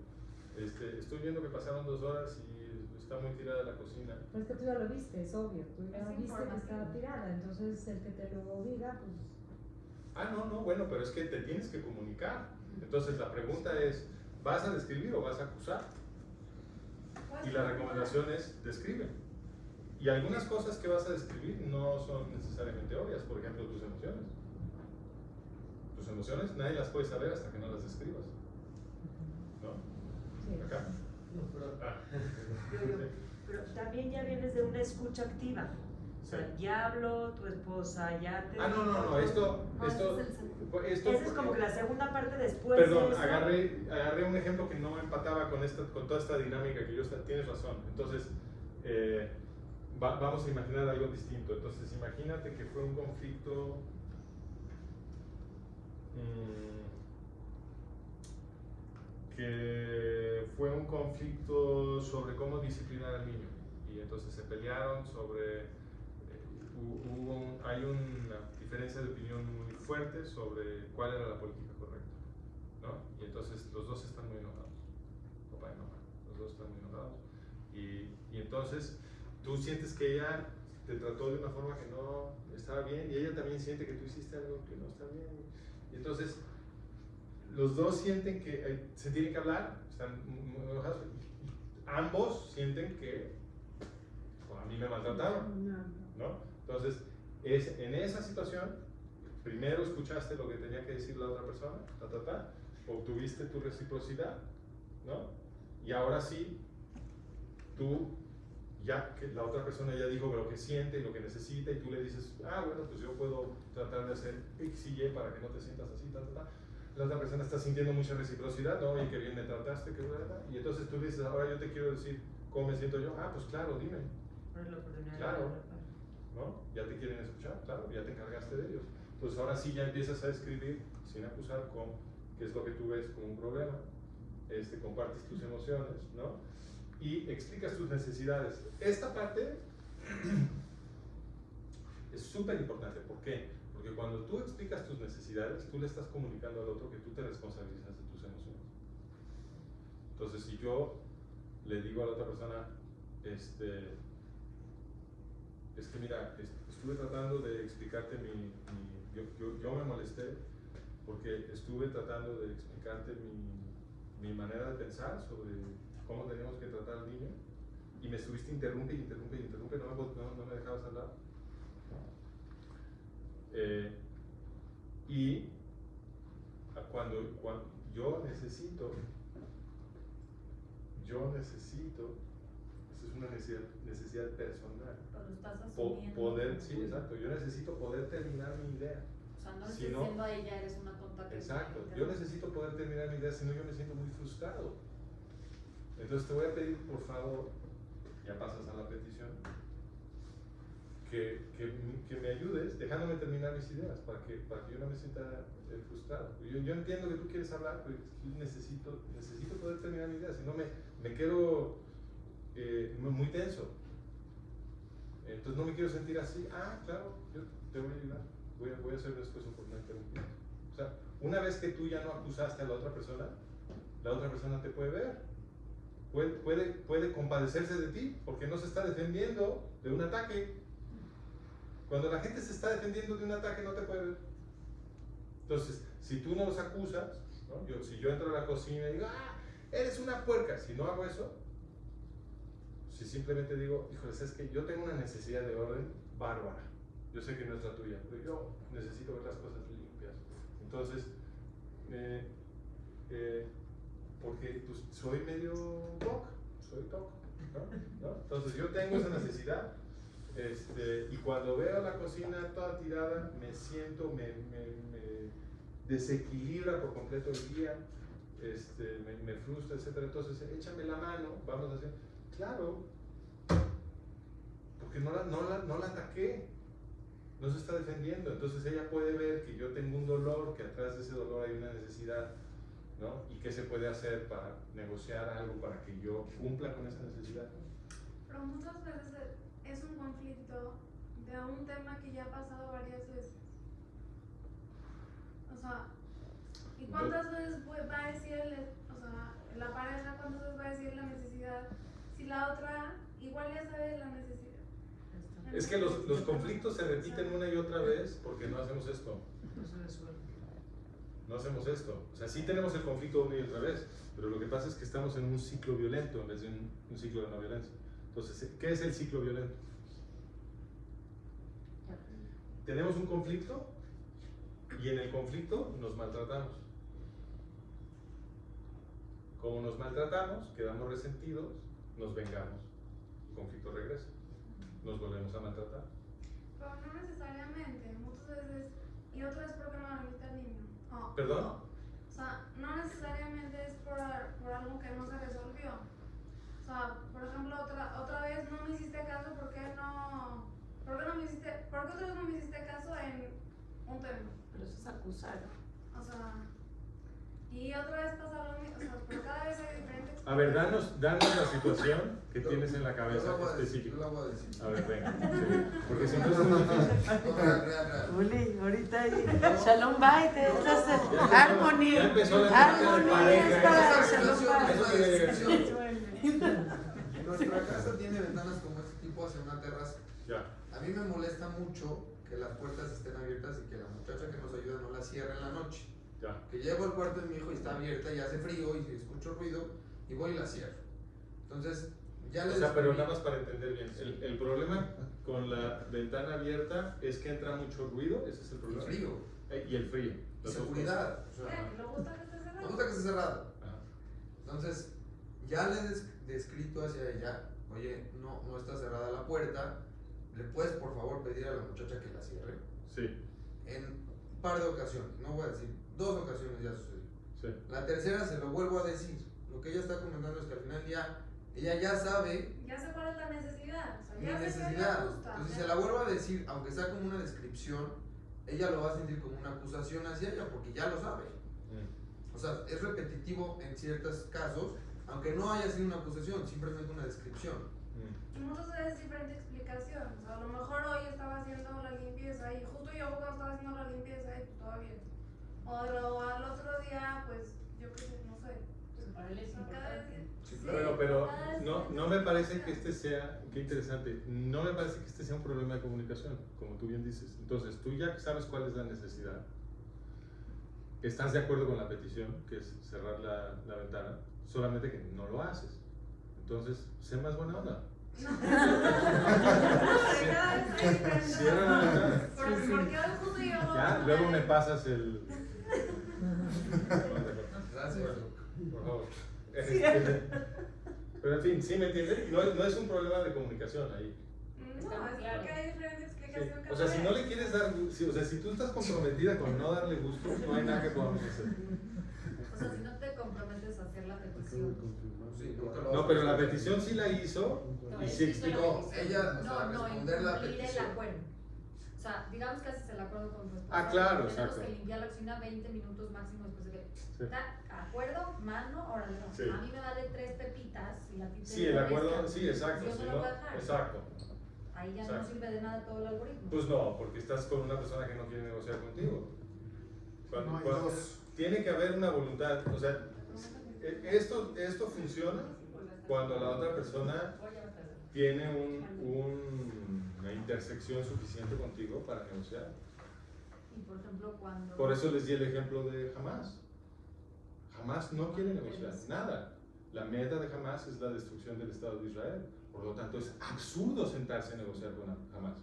Speaker 2: Estoy viendo que pasaron 2 horas y está muy tirada la cocina.
Speaker 10: Pero es que tú ya lo viste, es obvio, tú ya
Speaker 9: Es
Speaker 10: viste que
Speaker 9: informativo.
Speaker 10: estaba tirada, entonces el que te lo diga, pues...
Speaker 2: Ah, no, bueno, pero es que te tienes que comunicar. Entonces la pregunta es, ¿vas a describir o vas a acusar? Y la recomendación es, describe. Y algunas cosas que vas a describir no son necesariamente obvias, por ejemplo, tus emociones. Tus emociones nadie las puede saber hasta que no las describas. ¿No?
Speaker 10: Sí.
Speaker 2: ¿Acá? Ah.
Speaker 4: Pero también ya vienes de una escucha activa. O sea,
Speaker 2: Sí.
Speaker 4: ya habló tu esposa, ya te...
Speaker 2: Ah, no, esto
Speaker 4: Esa es como que la segunda parte después
Speaker 2: Perdón,
Speaker 4: de eso.
Speaker 2: agarré un ejemplo que no empataba con toda esta dinámica que tienes razón. Entonces, vamos a imaginar algo distinto. Entonces, imagínate que fue un conflicto sobre cómo disciplinar al niño. Y entonces se pelearon sobre, hay una diferencia de opinión muy fuerte sobre cuál era la política correcta, ¿no? Y entonces los dos están muy enojados, papá y mamá, los dos están muy enojados. Y entonces tú sientes que ella te trató de una forma que no estaba bien y ella también siente que tú hiciste algo que no está bien. Y entonces los dos sienten que se tienen que hablar, están muy enojados. Ambos sienten que a mí me maltrataron, ¿no? Entonces, en esa situación, primero escuchaste lo que tenía que decir la otra persona, obtuviste tu reciprocidad, ¿no? Y ahora sí, tú, ya que la otra persona ya dijo lo que siente y lo que necesita, y tú le dices, bueno, pues yo puedo tratar de hacer X y Y para que no te sientas así, La otra persona está sintiendo mucha reciprocidad, ¿no? Oye, qué bien me trataste, qué verdad. Y entonces tú dices, ahora yo te quiero decir cómo me siento yo. Pues claro, dime. Claro, ¿no? Ya te quieren escuchar, claro, ya te encargaste de ellos. Entonces ahora sí ya empiezas a escribir sin acusar con qué es lo que tú ves como un problema, compartes tus emociones, ¿no? Y explicas tus necesidades. Esta parte es súper importante. ¿Por qué? Porque cuando tú explicas tus necesidades, tú le estás comunicando al otro que tú te responsabilizas de tus emociones. Entonces, si yo le digo a la otra persona, es que mira, estuve tratando de explicarte yo me molesté porque estuve tratando de explicarte mi manera de pensar sobre cómo tenemos que tratar al niño y me estuviste interrumpe, no me dejabas hablar. Y cuando yo necesito, eso es una necesidad personal.
Speaker 9: Lo estás asumiendo.
Speaker 2: Sí, exacto, yo necesito poder terminar mi idea.
Speaker 9: O sea, no le
Speaker 2: Si
Speaker 9: estás
Speaker 2: no-
Speaker 9: diciendo a ella, eres una tonta que...
Speaker 2: Exacto, yo necesito poder terminar mi idea, si no yo me siento muy frustrado. Entonces te voy a pedir, por favor, ya pasas a la petición, que me ayudes dejándome terminar mis ideas para que yo no me sienta frustrado. Yo entiendo que tú quieres hablar, pero necesito poder terminar mi idea, si no me quedo muy tenso. Entonces no me quiero sentir así. Claro, yo te voy a ayudar, voy a hacer un esfuerzo por no interrumpir. O sea, una vez que tú ya no acusaste a la otra persona te puede ver. Puede compadecerse de ti porque no se está defendiendo de un ataque. Cuando la gente se está defendiendo de un ataque no te puede ver. Entonces, si tú no los acusas, ¿no? Si yo entro a la cocina y digo, eres una puerca. Si no hago eso, si simplemente digo, híjole, es que yo tengo una necesidad de orden bárbara. Yo sé que no es la tuya, pero yo necesito ver las cosas limpias. Entonces, porque pues, soy medio TOC, ¿no? Entonces yo tengo esa necesidad. Y cuando veo la cocina toda tirada, me siento, me desequilibra por completo el día, me frustra, etc. Entonces, échame la mano, vamos a hacer. Claro, porque no la ataqué, no se está defendiendo. Entonces ella puede ver que yo tengo un dolor, que atrás de ese dolor hay una necesidad, ¿no? Y qué se puede hacer para negociar algo para que yo cumpla con esa necesidad.
Speaker 11: Pero muchas veces es un conflicto de un tema que ya ha pasado varias veces. O sea, ¿y cuántas veces va a decir la pareja, cuántas veces va a decir la necesidad? Si la otra igual ya sabe la necesidad.
Speaker 2: Es que los conflictos se repiten una y otra vez porque no hacemos esto.
Speaker 4: No se resuelve.
Speaker 2: No hacemos esto. O sea, sí tenemos el conflicto una y otra vez, pero lo que pasa es que estamos en un ciclo violento en vez de un ciclo de no violencia. Entonces, ¿qué es el ciclo violento? Tenemos un conflicto y en el conflicto nos maltratamos. Como nos maltratamos, quedamos resentidos, nos vengamos. El conflicto regresa. Nos volvemos a maltratar.
Speaker 11: Pero no necesariamente, muchas veces. Y otra vez porque no dormiste al niño. Oh,
Speaker 2: ¿Perdón?
Speaker 11: O sea, no necesariamente es por algo que no se resolvió. O sea, por ejemplo, otra vez no me hiciste caso, ¿por qué otra vez no me hiciste caso en un tema?
Speaker 4: Pero eso es acusar.
Speaker 11: O sea, y otra vez pasa lo mismo, o sea, pero cada vez hay diferentes.
Speaker 2: A ver, danos la situación que tienes en la cabeza específica.
Speaker 8: Yo la voy a decir.
Speaker 2: A ver, venga. Sí. Porque si no es muy difícil.
Speaker 8: Real.
Speaker 4: Uli, ahorita ahí. Shalom Bait, estás Harmony.
Speaker 2: Ya empezó la
Speaker 4: Harmony es para Shalom
Speaker 8: En nuestra casa tiene ventanas como este tipo hacia una terraza.
Speaker 2: Ya.
Speaker 8: A mí me molesta mucho que las puertas estén abiertas y que la muchacha que nos ayuda no las cierre en la noche.
Speaker 2: Ya.
Speaker 8: Que llego al cuarto de mi hijo y está abierta y hace frío y escucho ruido y voy y la cierro. Entonces, ya le
Speaker 2: pero nada más para entender bien. El problema con la ventana abierta es que entra mucho ruido, ese es el problema.
Speaker 8: El frío.
Speaker 2: Y el frío.
Speaker 8: Y seguridad. O sea,
Speaker 11: ¿Le gusta que esté cerrado?
Speaker 8: me gusta que esté cerrado.
Speaker 2: Ajá.
Speaker 8: Entonces, ya le he descrito hacia ella, oye, no está cerrada la puerta, ¿le puedes por favor pedir a la muchacha que la cierre?
Speaker 2: Sí.
Speaker 8: En un par de ocasiones, no voy a decir, 2 ocasiones ya sucedió.
Speaker 2: Sí.
Speaker 8: La tercera se lo vuelvo a decir. Lo que ella está comentando es que al final ella ya sabe
Speaker 11: Ya sé cuál es la necesidad. O sea,
Speaker 8: mi
Speaker 11: ya sé qué
Speaker 8: necesidad.
Speaker 11: le gusta.
Speaker 8: Entonces, si se la vuelvo a decir, aunque sea como una descripción, ella lo va a sentir como una acusación hacia ella porque ya lo sabe. O sea, es repetitivo en ciertos casos, aunque no haya sido una acusación, simplemente una descripción.
Speaker 11: Y muchas veces diferente explicación. O sea, a lo mejor hoy estaba haciendo la limpieza y justo yo cuando estaba haciendo la limpieza y todo bien. O al otro día, pues, yo qué sé, no sé.
Speaker 5: Para él es importante.
Speaker 8: Sí,
Speaker 2: Bueno, pero no me parece que este sea, qué interesante, no me parece que este sea un problema de comunicación, como tú bien dices. Entonces, tú ya sabes cuál es la necesidad, estás de acuerdo con la petición, que es cerrar la ventana, solamente que no lo haces. Entonces, sé más buena onda. Cierra la ventana.
Speaker 11: Porque hoy justo yo.
Speaker 2: Ya, luego me pasas el...
Speaker 8: Gracias.
Speaker 2: Por favor. Pero en fin, ¿sí me entienden? No es un problema de comunicación ahí.
Speaker 11: No, es porque hay diferente explicación.
Speaker 2: O sea, si no le quieres dar gusto, o sea, si tú estás comprometida con no darle gusto, no hay nada que podamos hacer.
Speaker 9: O sea, si no te comprometes a hacer la petición.
Speaker 8: Sí, nunca lo
Speaker 2: No, pero la petición sí la hizo
Speaker 9: No,
Speaker 2: y
Speaker 9: es
Speaker 2: sí
Speaker 9: que hizo la
Speaker 2: explicó.
Speaker 9: petición.
Speaker 8: Ella, o sea,
Speaker 9: No,
Speaker 8: responder la
Speaker 9: incluir el
Speaker 8: petición.
Speaker 9: acuerdo. O sea, digamos que haces el acuerdo con tu esposa.
Speaker 2: Ah, claro,
Speaker 9: tenemos
Speaker 2: exacto.
Speaker 9: que limpiar la cocina 20 minutos máximo después de que.
Speaker 2: Sí.
Speaker 9: Acuerdo, mano, órale, no.
Speaker 2: Sí.
Speaker 9: A mí me vale 3 pepitas y la tita.
Speaker 2: Sí, el acuerdo, sí, exacto.
Speaker 9: Yo
Speaker 2: Sí,
Speaker 9: no lo
Speaker 2: ¿no?
Speaker 9: voy a dejar.
Speaker 2: Exacto.
Speaker 9: Ahí ya
Speaker 2: Exacto.
Speaker 9: no sirve de nada todo el algoritmo.
Speaker 2: Pues no, porque estás con una persona que no quiere negociar contigo.
Speaker 3: No hay
Speaker 2: Cuando
Speaker 3: dos.
Speaker 2: tiene que haber una voluntad, o sea, esto funciona cuando la otra persona tiene una intersección suficiente contigo para negociar.
Speaker 9: Y por ejemplo, cuando.
Speaker 2: Por eso les di el ejemplo de Jamás. Jamás no quiere negociar nada. La meta de Hamas es la destrucción del Estado de Israel. Por lo tanto, es absurdo sentarse a negociar con Hamas.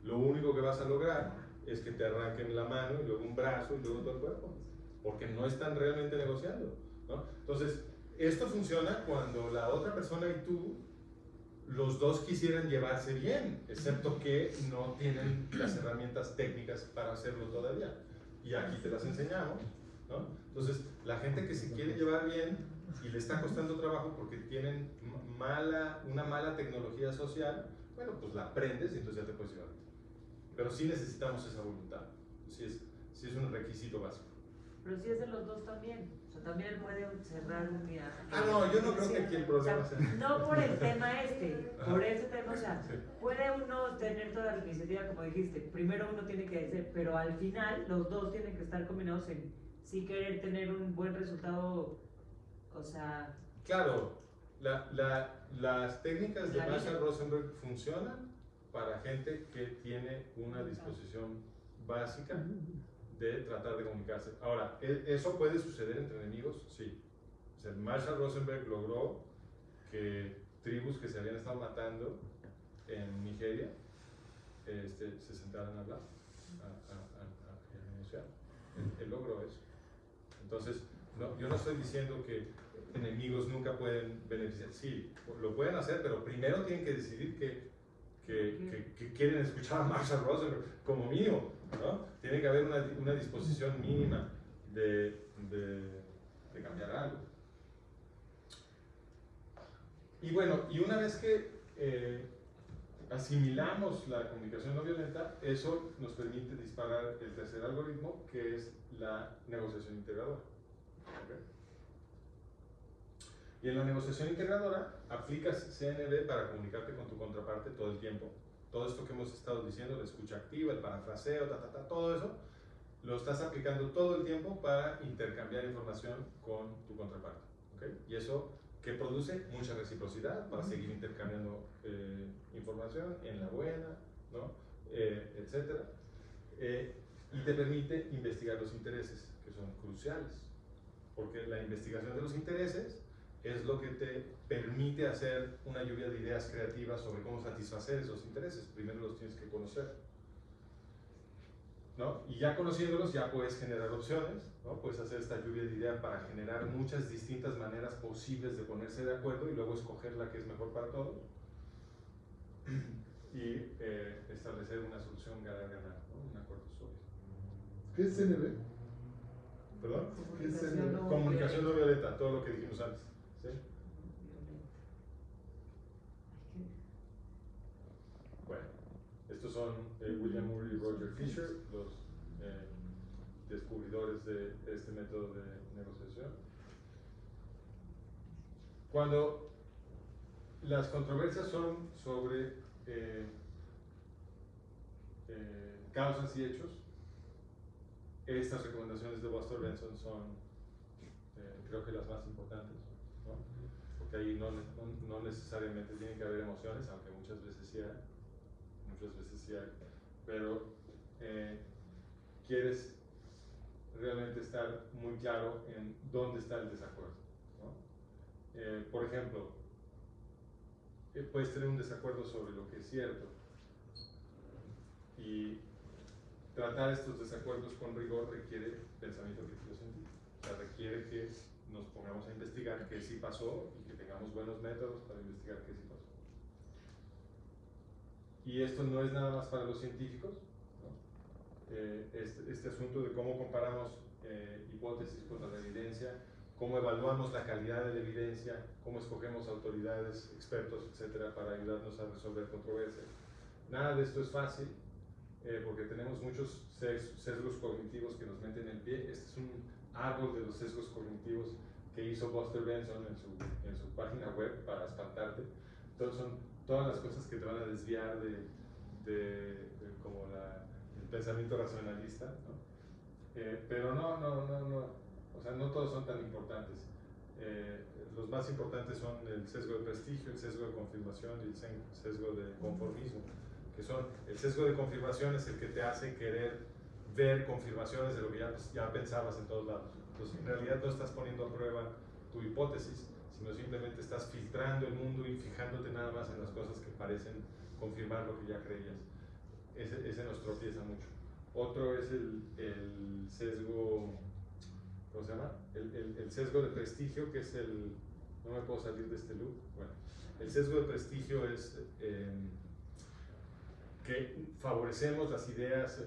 Speaker 2: Lo único que vas a lograr es que te arranquen la mano y luego un brazo y luego todo el cuerpo, porque no están realmente negociando, ¿no? Entonces, esto funciona cuando la otra persona y tú, los dos quisieran llevarse bien, excepto que no tienen las herramientas técnicas para hacerlo todavía. Y aquí te las enseñamos, ¿no? Entonces, la gente que se quiere llevar bien y le está costando trabajo porque tienen una mala tecnología social, bueno, pues la aprendes y entonces ya te puedes llevar. Pero sí necesitamos esa voluntad, sí es un requisito básico.
Speaker 4: Pero si es de los dos también, o sea, también él puede cerrar un día.
Speaker 2: No, yo no creo que aquí el problema sea.
Speaker 4: No por el tema por ese tema, o sea, puede uno tener toda la iniciativa, como dijiste, primero uno tiene que decir, pero al final los dos tienen que estar combinados en sí querer tener un buen resultado, o sea...
Speaker 2: Claro, las técnicas de Marshall Rosenberg funcionan para gente que tiene una disposición básica de tratar de comunicarse. Ahora, ¿eso puede suceder entre enemigos? Sí. O sea, Marshall Rosenberg logró que tribus que se habían estado matando en Nigeria se sentaran a hablar, a negociar. Él logró eso. Entonces, yo no estoy diciendo que enemigos nunca pueden beneficiar. Sí, lo pueden hacer, pero primero tienen que decidir que quieren escuchar a Marshall Rosenberg como mínimo, ¿no? Tiene que haber una disposición mínima de cambiar algo. Y bueno, y una vez que asimilamos la comunicación no violenta, eso nos permite disparar el tercer algoritmo, que es la negociación integradora. ¿Okay? Y en la negociación integradora aplicas CNV para comunicarte con tu contraparte todo el tiempo. Todo esto que hemos estado diciendo, la escucha activa, el parafraseo, todo eso, lo estás aplicando todo el tiempo para intercambiar información con tu contraparte. ¿Okay? Y eso que produce mucha reciprocidad para seguir intercambiando información en la buena, ¿no? Etcétera. Y te permite investigar los intereses, que son cruciales. Porque la investigación de los intereses es lo que te permite hacer una lluvia de ideas creativas sobre cómo satisfacer esos intereses. Primero los tienes que conocer, ¿no? Y ya conociéndolos ya puedes generar opciones, ¿no? Puedes hacer esta lluvia de ideas para generar muchas distintas maneras posibles de ponerse de acuerdo y luego escoger la que es mejor para todos y establecer una solución ganar-ganar, ¿no? Un acuerdo sólido.
Speaker 6: ¿Qué es CNV?
Speaker 2: ¿Perdón?
Speaker 6: ¿Qué es CNV?
Speaker 2: Comunicación no violenta, todo lo que dijimos antes. ¿Sí? Bueno, estos son William Murray y Roger Fisher, los descubridores de este método de negociación. Cuando las controversias son sobre causas y hechos, estas recomendaciones de Buster Benson son creo que las más importantes, ¿no? Porque ahí no necesariamente tiene que haber emociones, aunque muchas veces sí hay, pero quieres realmente estar muy claro en dónde está el desacuerdo, ¿no? Por ejemplo, puedes tener un desacuerdo sobre lo que es cierto y tratar estos desacuerdos con rigor requiere pensamiento crítico científico. O sea, requiere que nos pongamos a investigar qué sí pasó y que tengamos buenos métodos para investigar qué sí pasó. Y esto no es nada más para los científicos, ¿no? Este asunto de cómo comparamos hipótesis contra la evidencia, cómo evaluamos la calidad de la evidencia, cómo escogemos autoridades, expertos, etcétera, para ayudarnos a resolver controversias. Nada de esto es fácil, porque tenemos muchos sesgos cognitivos que nos meten el pie. Este es un árbol de los sesgos cognitivos que hizo Buster Benson en su página web para espantarte. Entonces son todas las cosas que te van a desviar de como el pensamiento racionalista, ¿no? Pero no, o sea, no todos son tan importantes. Los más importantes son el sesgo de prestigio, el sesgo de confirmación y el sesgo de conformismo, que son, el sesgo de confirmación es el que te hace querer ver confirmaciones de lo que ya pensabas en todos lados. Entonces, en realidad no estás poniendo a prueba tu hipótesis, sino simplemente estás filtrando el mundo y fijándote nada más en las cosas que parecen confirmar lo que ya creías. Ese nos tropieza mucho. Otro es el sesgo, ¿cómo se llama? El sesgo de prestigio, que es no me puedo salir de este loop. Bueno, el sesgo de prestigio es que favorecemos las ideas,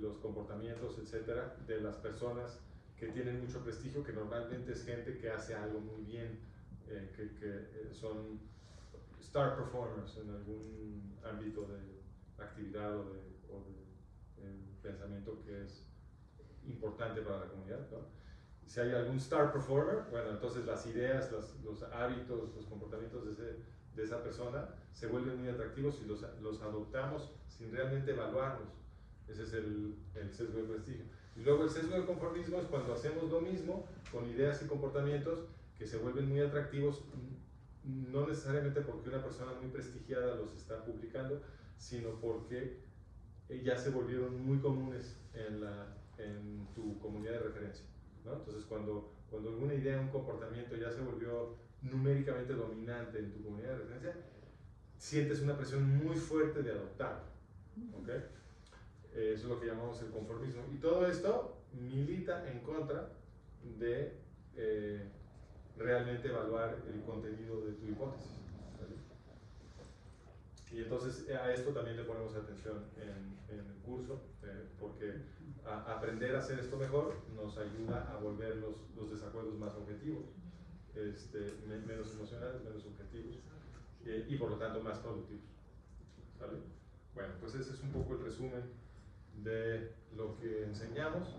Speaker 2: los comportamientos, etcétera, de las personas que tienen mucho prestigio, que normalmente es gente que hace algo muy bien, que son star performers en algún ámbito de actividad o de pensamiento que es importante para la comunidad, ¿no? Si hay algún star performer, bueno, entonces las ideas, los hábitos, los comportamientos de esa persona se vuelven muy atractivos y los adoptamos sin realmente evaluarlos. Ese es el sesgo de prestigio. Y luego el sesgo de conformismo es cuando hacemos lo mismo con ideas y comportamientos que se vuelven muy atractivos, no necesariamente porque una persona muy prestigiada los está publicando, sino porque ya se volvieron muy comunes en tu comunidad de referencia, ¿no? Entonces cuando alguna idea, un comportamiento ya se volvió numéricamente dominante en tu comunidad de referencia, sientes una presión muy fuerte de adoptarlo, ¿ok? Eso es lo que llamamos el conformismo. Y todo esto milita en contra de realmente evaluar el contenido de tu hipótesis, ¿vale? Y entonces a esto también le ponemos atención en el curso, porque aprender a hacer esto mejor nos ayuda a volver los desacuerdos más objetivos, menos emocionales, menos objetivos, y por lo tanto más productivos, ¿vale? Bueno, pues ese es un poco el resumen de lo que enseñamos.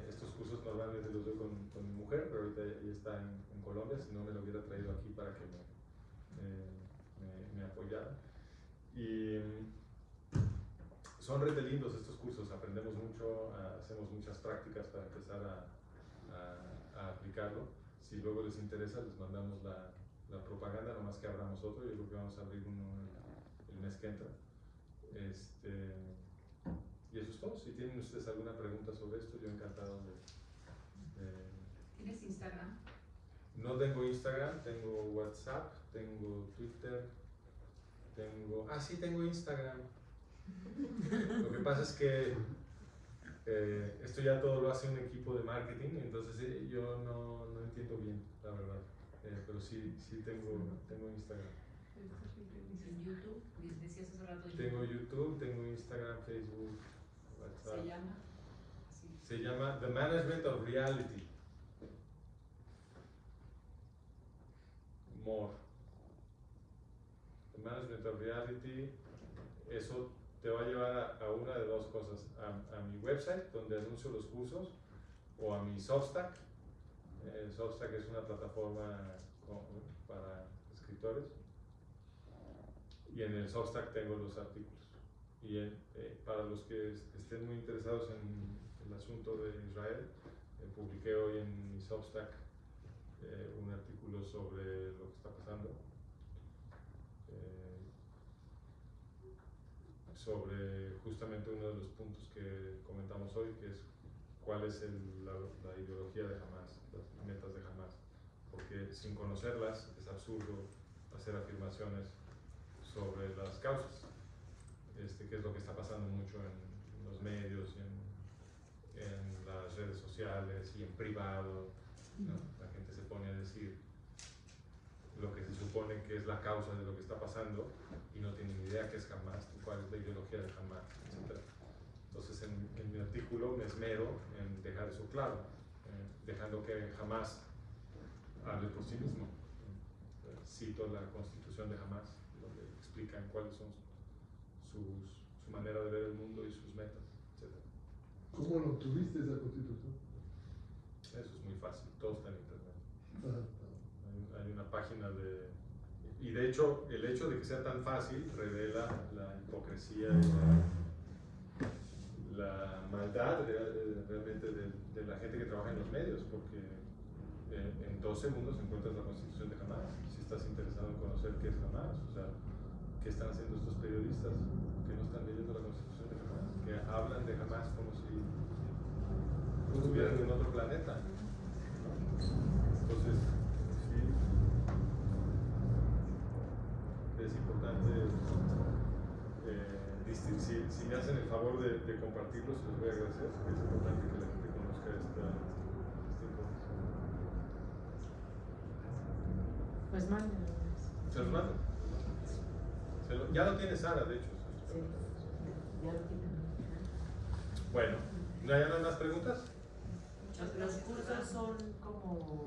Speaker 2: Estos cursos normalmente los doy con mi mujer, pero ahorita ella está en Colombia, si no me lo hubiera traído aquí para que me apoyara. Y son rete lindos estos cursos, aprendemos mucho, hacemos muchas prácticas para empezar a aplicarlo. Si luego les interesa, les mandamos la propaganda, nomás que abramos otro. Yo creo que vamos a abrir uno el mes que entra. Y eso es todo. Si tienen ustedes alguna pregunta sobre esto, yo encantado de...
Speaker 9: ¿Tienes Instagram?
Speaker 2: No tengo Instagram, tengo WhatsApp, tengo Twitter, sí, tengo Instagram. Lo que pasa es que esto ya todo lo hace un equipo de marketing, entonces yo no entiendo bien, la verdad. Pero sí tengo Instagram.
Speaker 9: ¿En YouTube? Decías hace rato YouTube.
Speaker 2: Tengo YouTube, tengo Instagram, Facebook, WhatsApp.
Speaker 9: ¿Se llama? Así.
Speaker 2: Se llama The Management of Reality. More. The Management of Reality. Eso te va a llevar a una de dos cosas: a mi website, donde anuncio los cursos, o a mi Substack. Substack es una plataforma para escritores, y en el Substack tengo los artículos. Y para los que estén muy interesados en el asunto de Israel, publiqué hoy en mi Substack un artículo sobre lo que está pasando, sobre justamente uno de los puntos que comentamos hoy, que es cuál es la ideología de Hamás, las metas de Hamás, porque sin conocerlas es absurdo hacer afirmaciones sobre las causas, que es lo que está pasando mucho en los medios, en las redes sociales y en privado, ¿no? La gente se pone a decir lo que se supone que es la causa de lo que está pasando y no tiene ni idea qué es Hamás, cuál es la ideología de Hamás, etc. Entonces en mi artículo me esmero en dejar eso claro, dejando que Hamás hable por sí mismo. Cito la constitución de Hamás, donde explican cuáles son su manera de ver el mundo y sus metas, etc.
Speaker 6: ¿Cómo lo obtuviste esa constitución?
Speaker 2: Eso es muy fácil, todo está en internet. Hay una página y de hecho el hecho de que sea tan fácil revela la hipocresía y la maldad realmente de la gente que trabaja en los medios, porque en 2 segundos encuentras la constitución de Hamás. Si estás interesado en conocer qué es Hamás, o sea, qué están haciendo estos periodistas que no están leyendo la constitución de Hamás, que hablan de Hamás como si estuvieran en otro planeta, ¿no? Entonces, sí, es importante si me hacen el favor de compartirlo, se los voy a agradecer, porque es importante que la gente conozca esta información.
Speaker 10: Pues mándenlo.
Speaker 2: Se los mando. Ya lo tiene Sara, de hecho.
Speaker 4: Sí, ya lo tienen.
Speaker 2: Bueno, ¿ya no hay más preguntas?
Speaker 4: Los cursos son como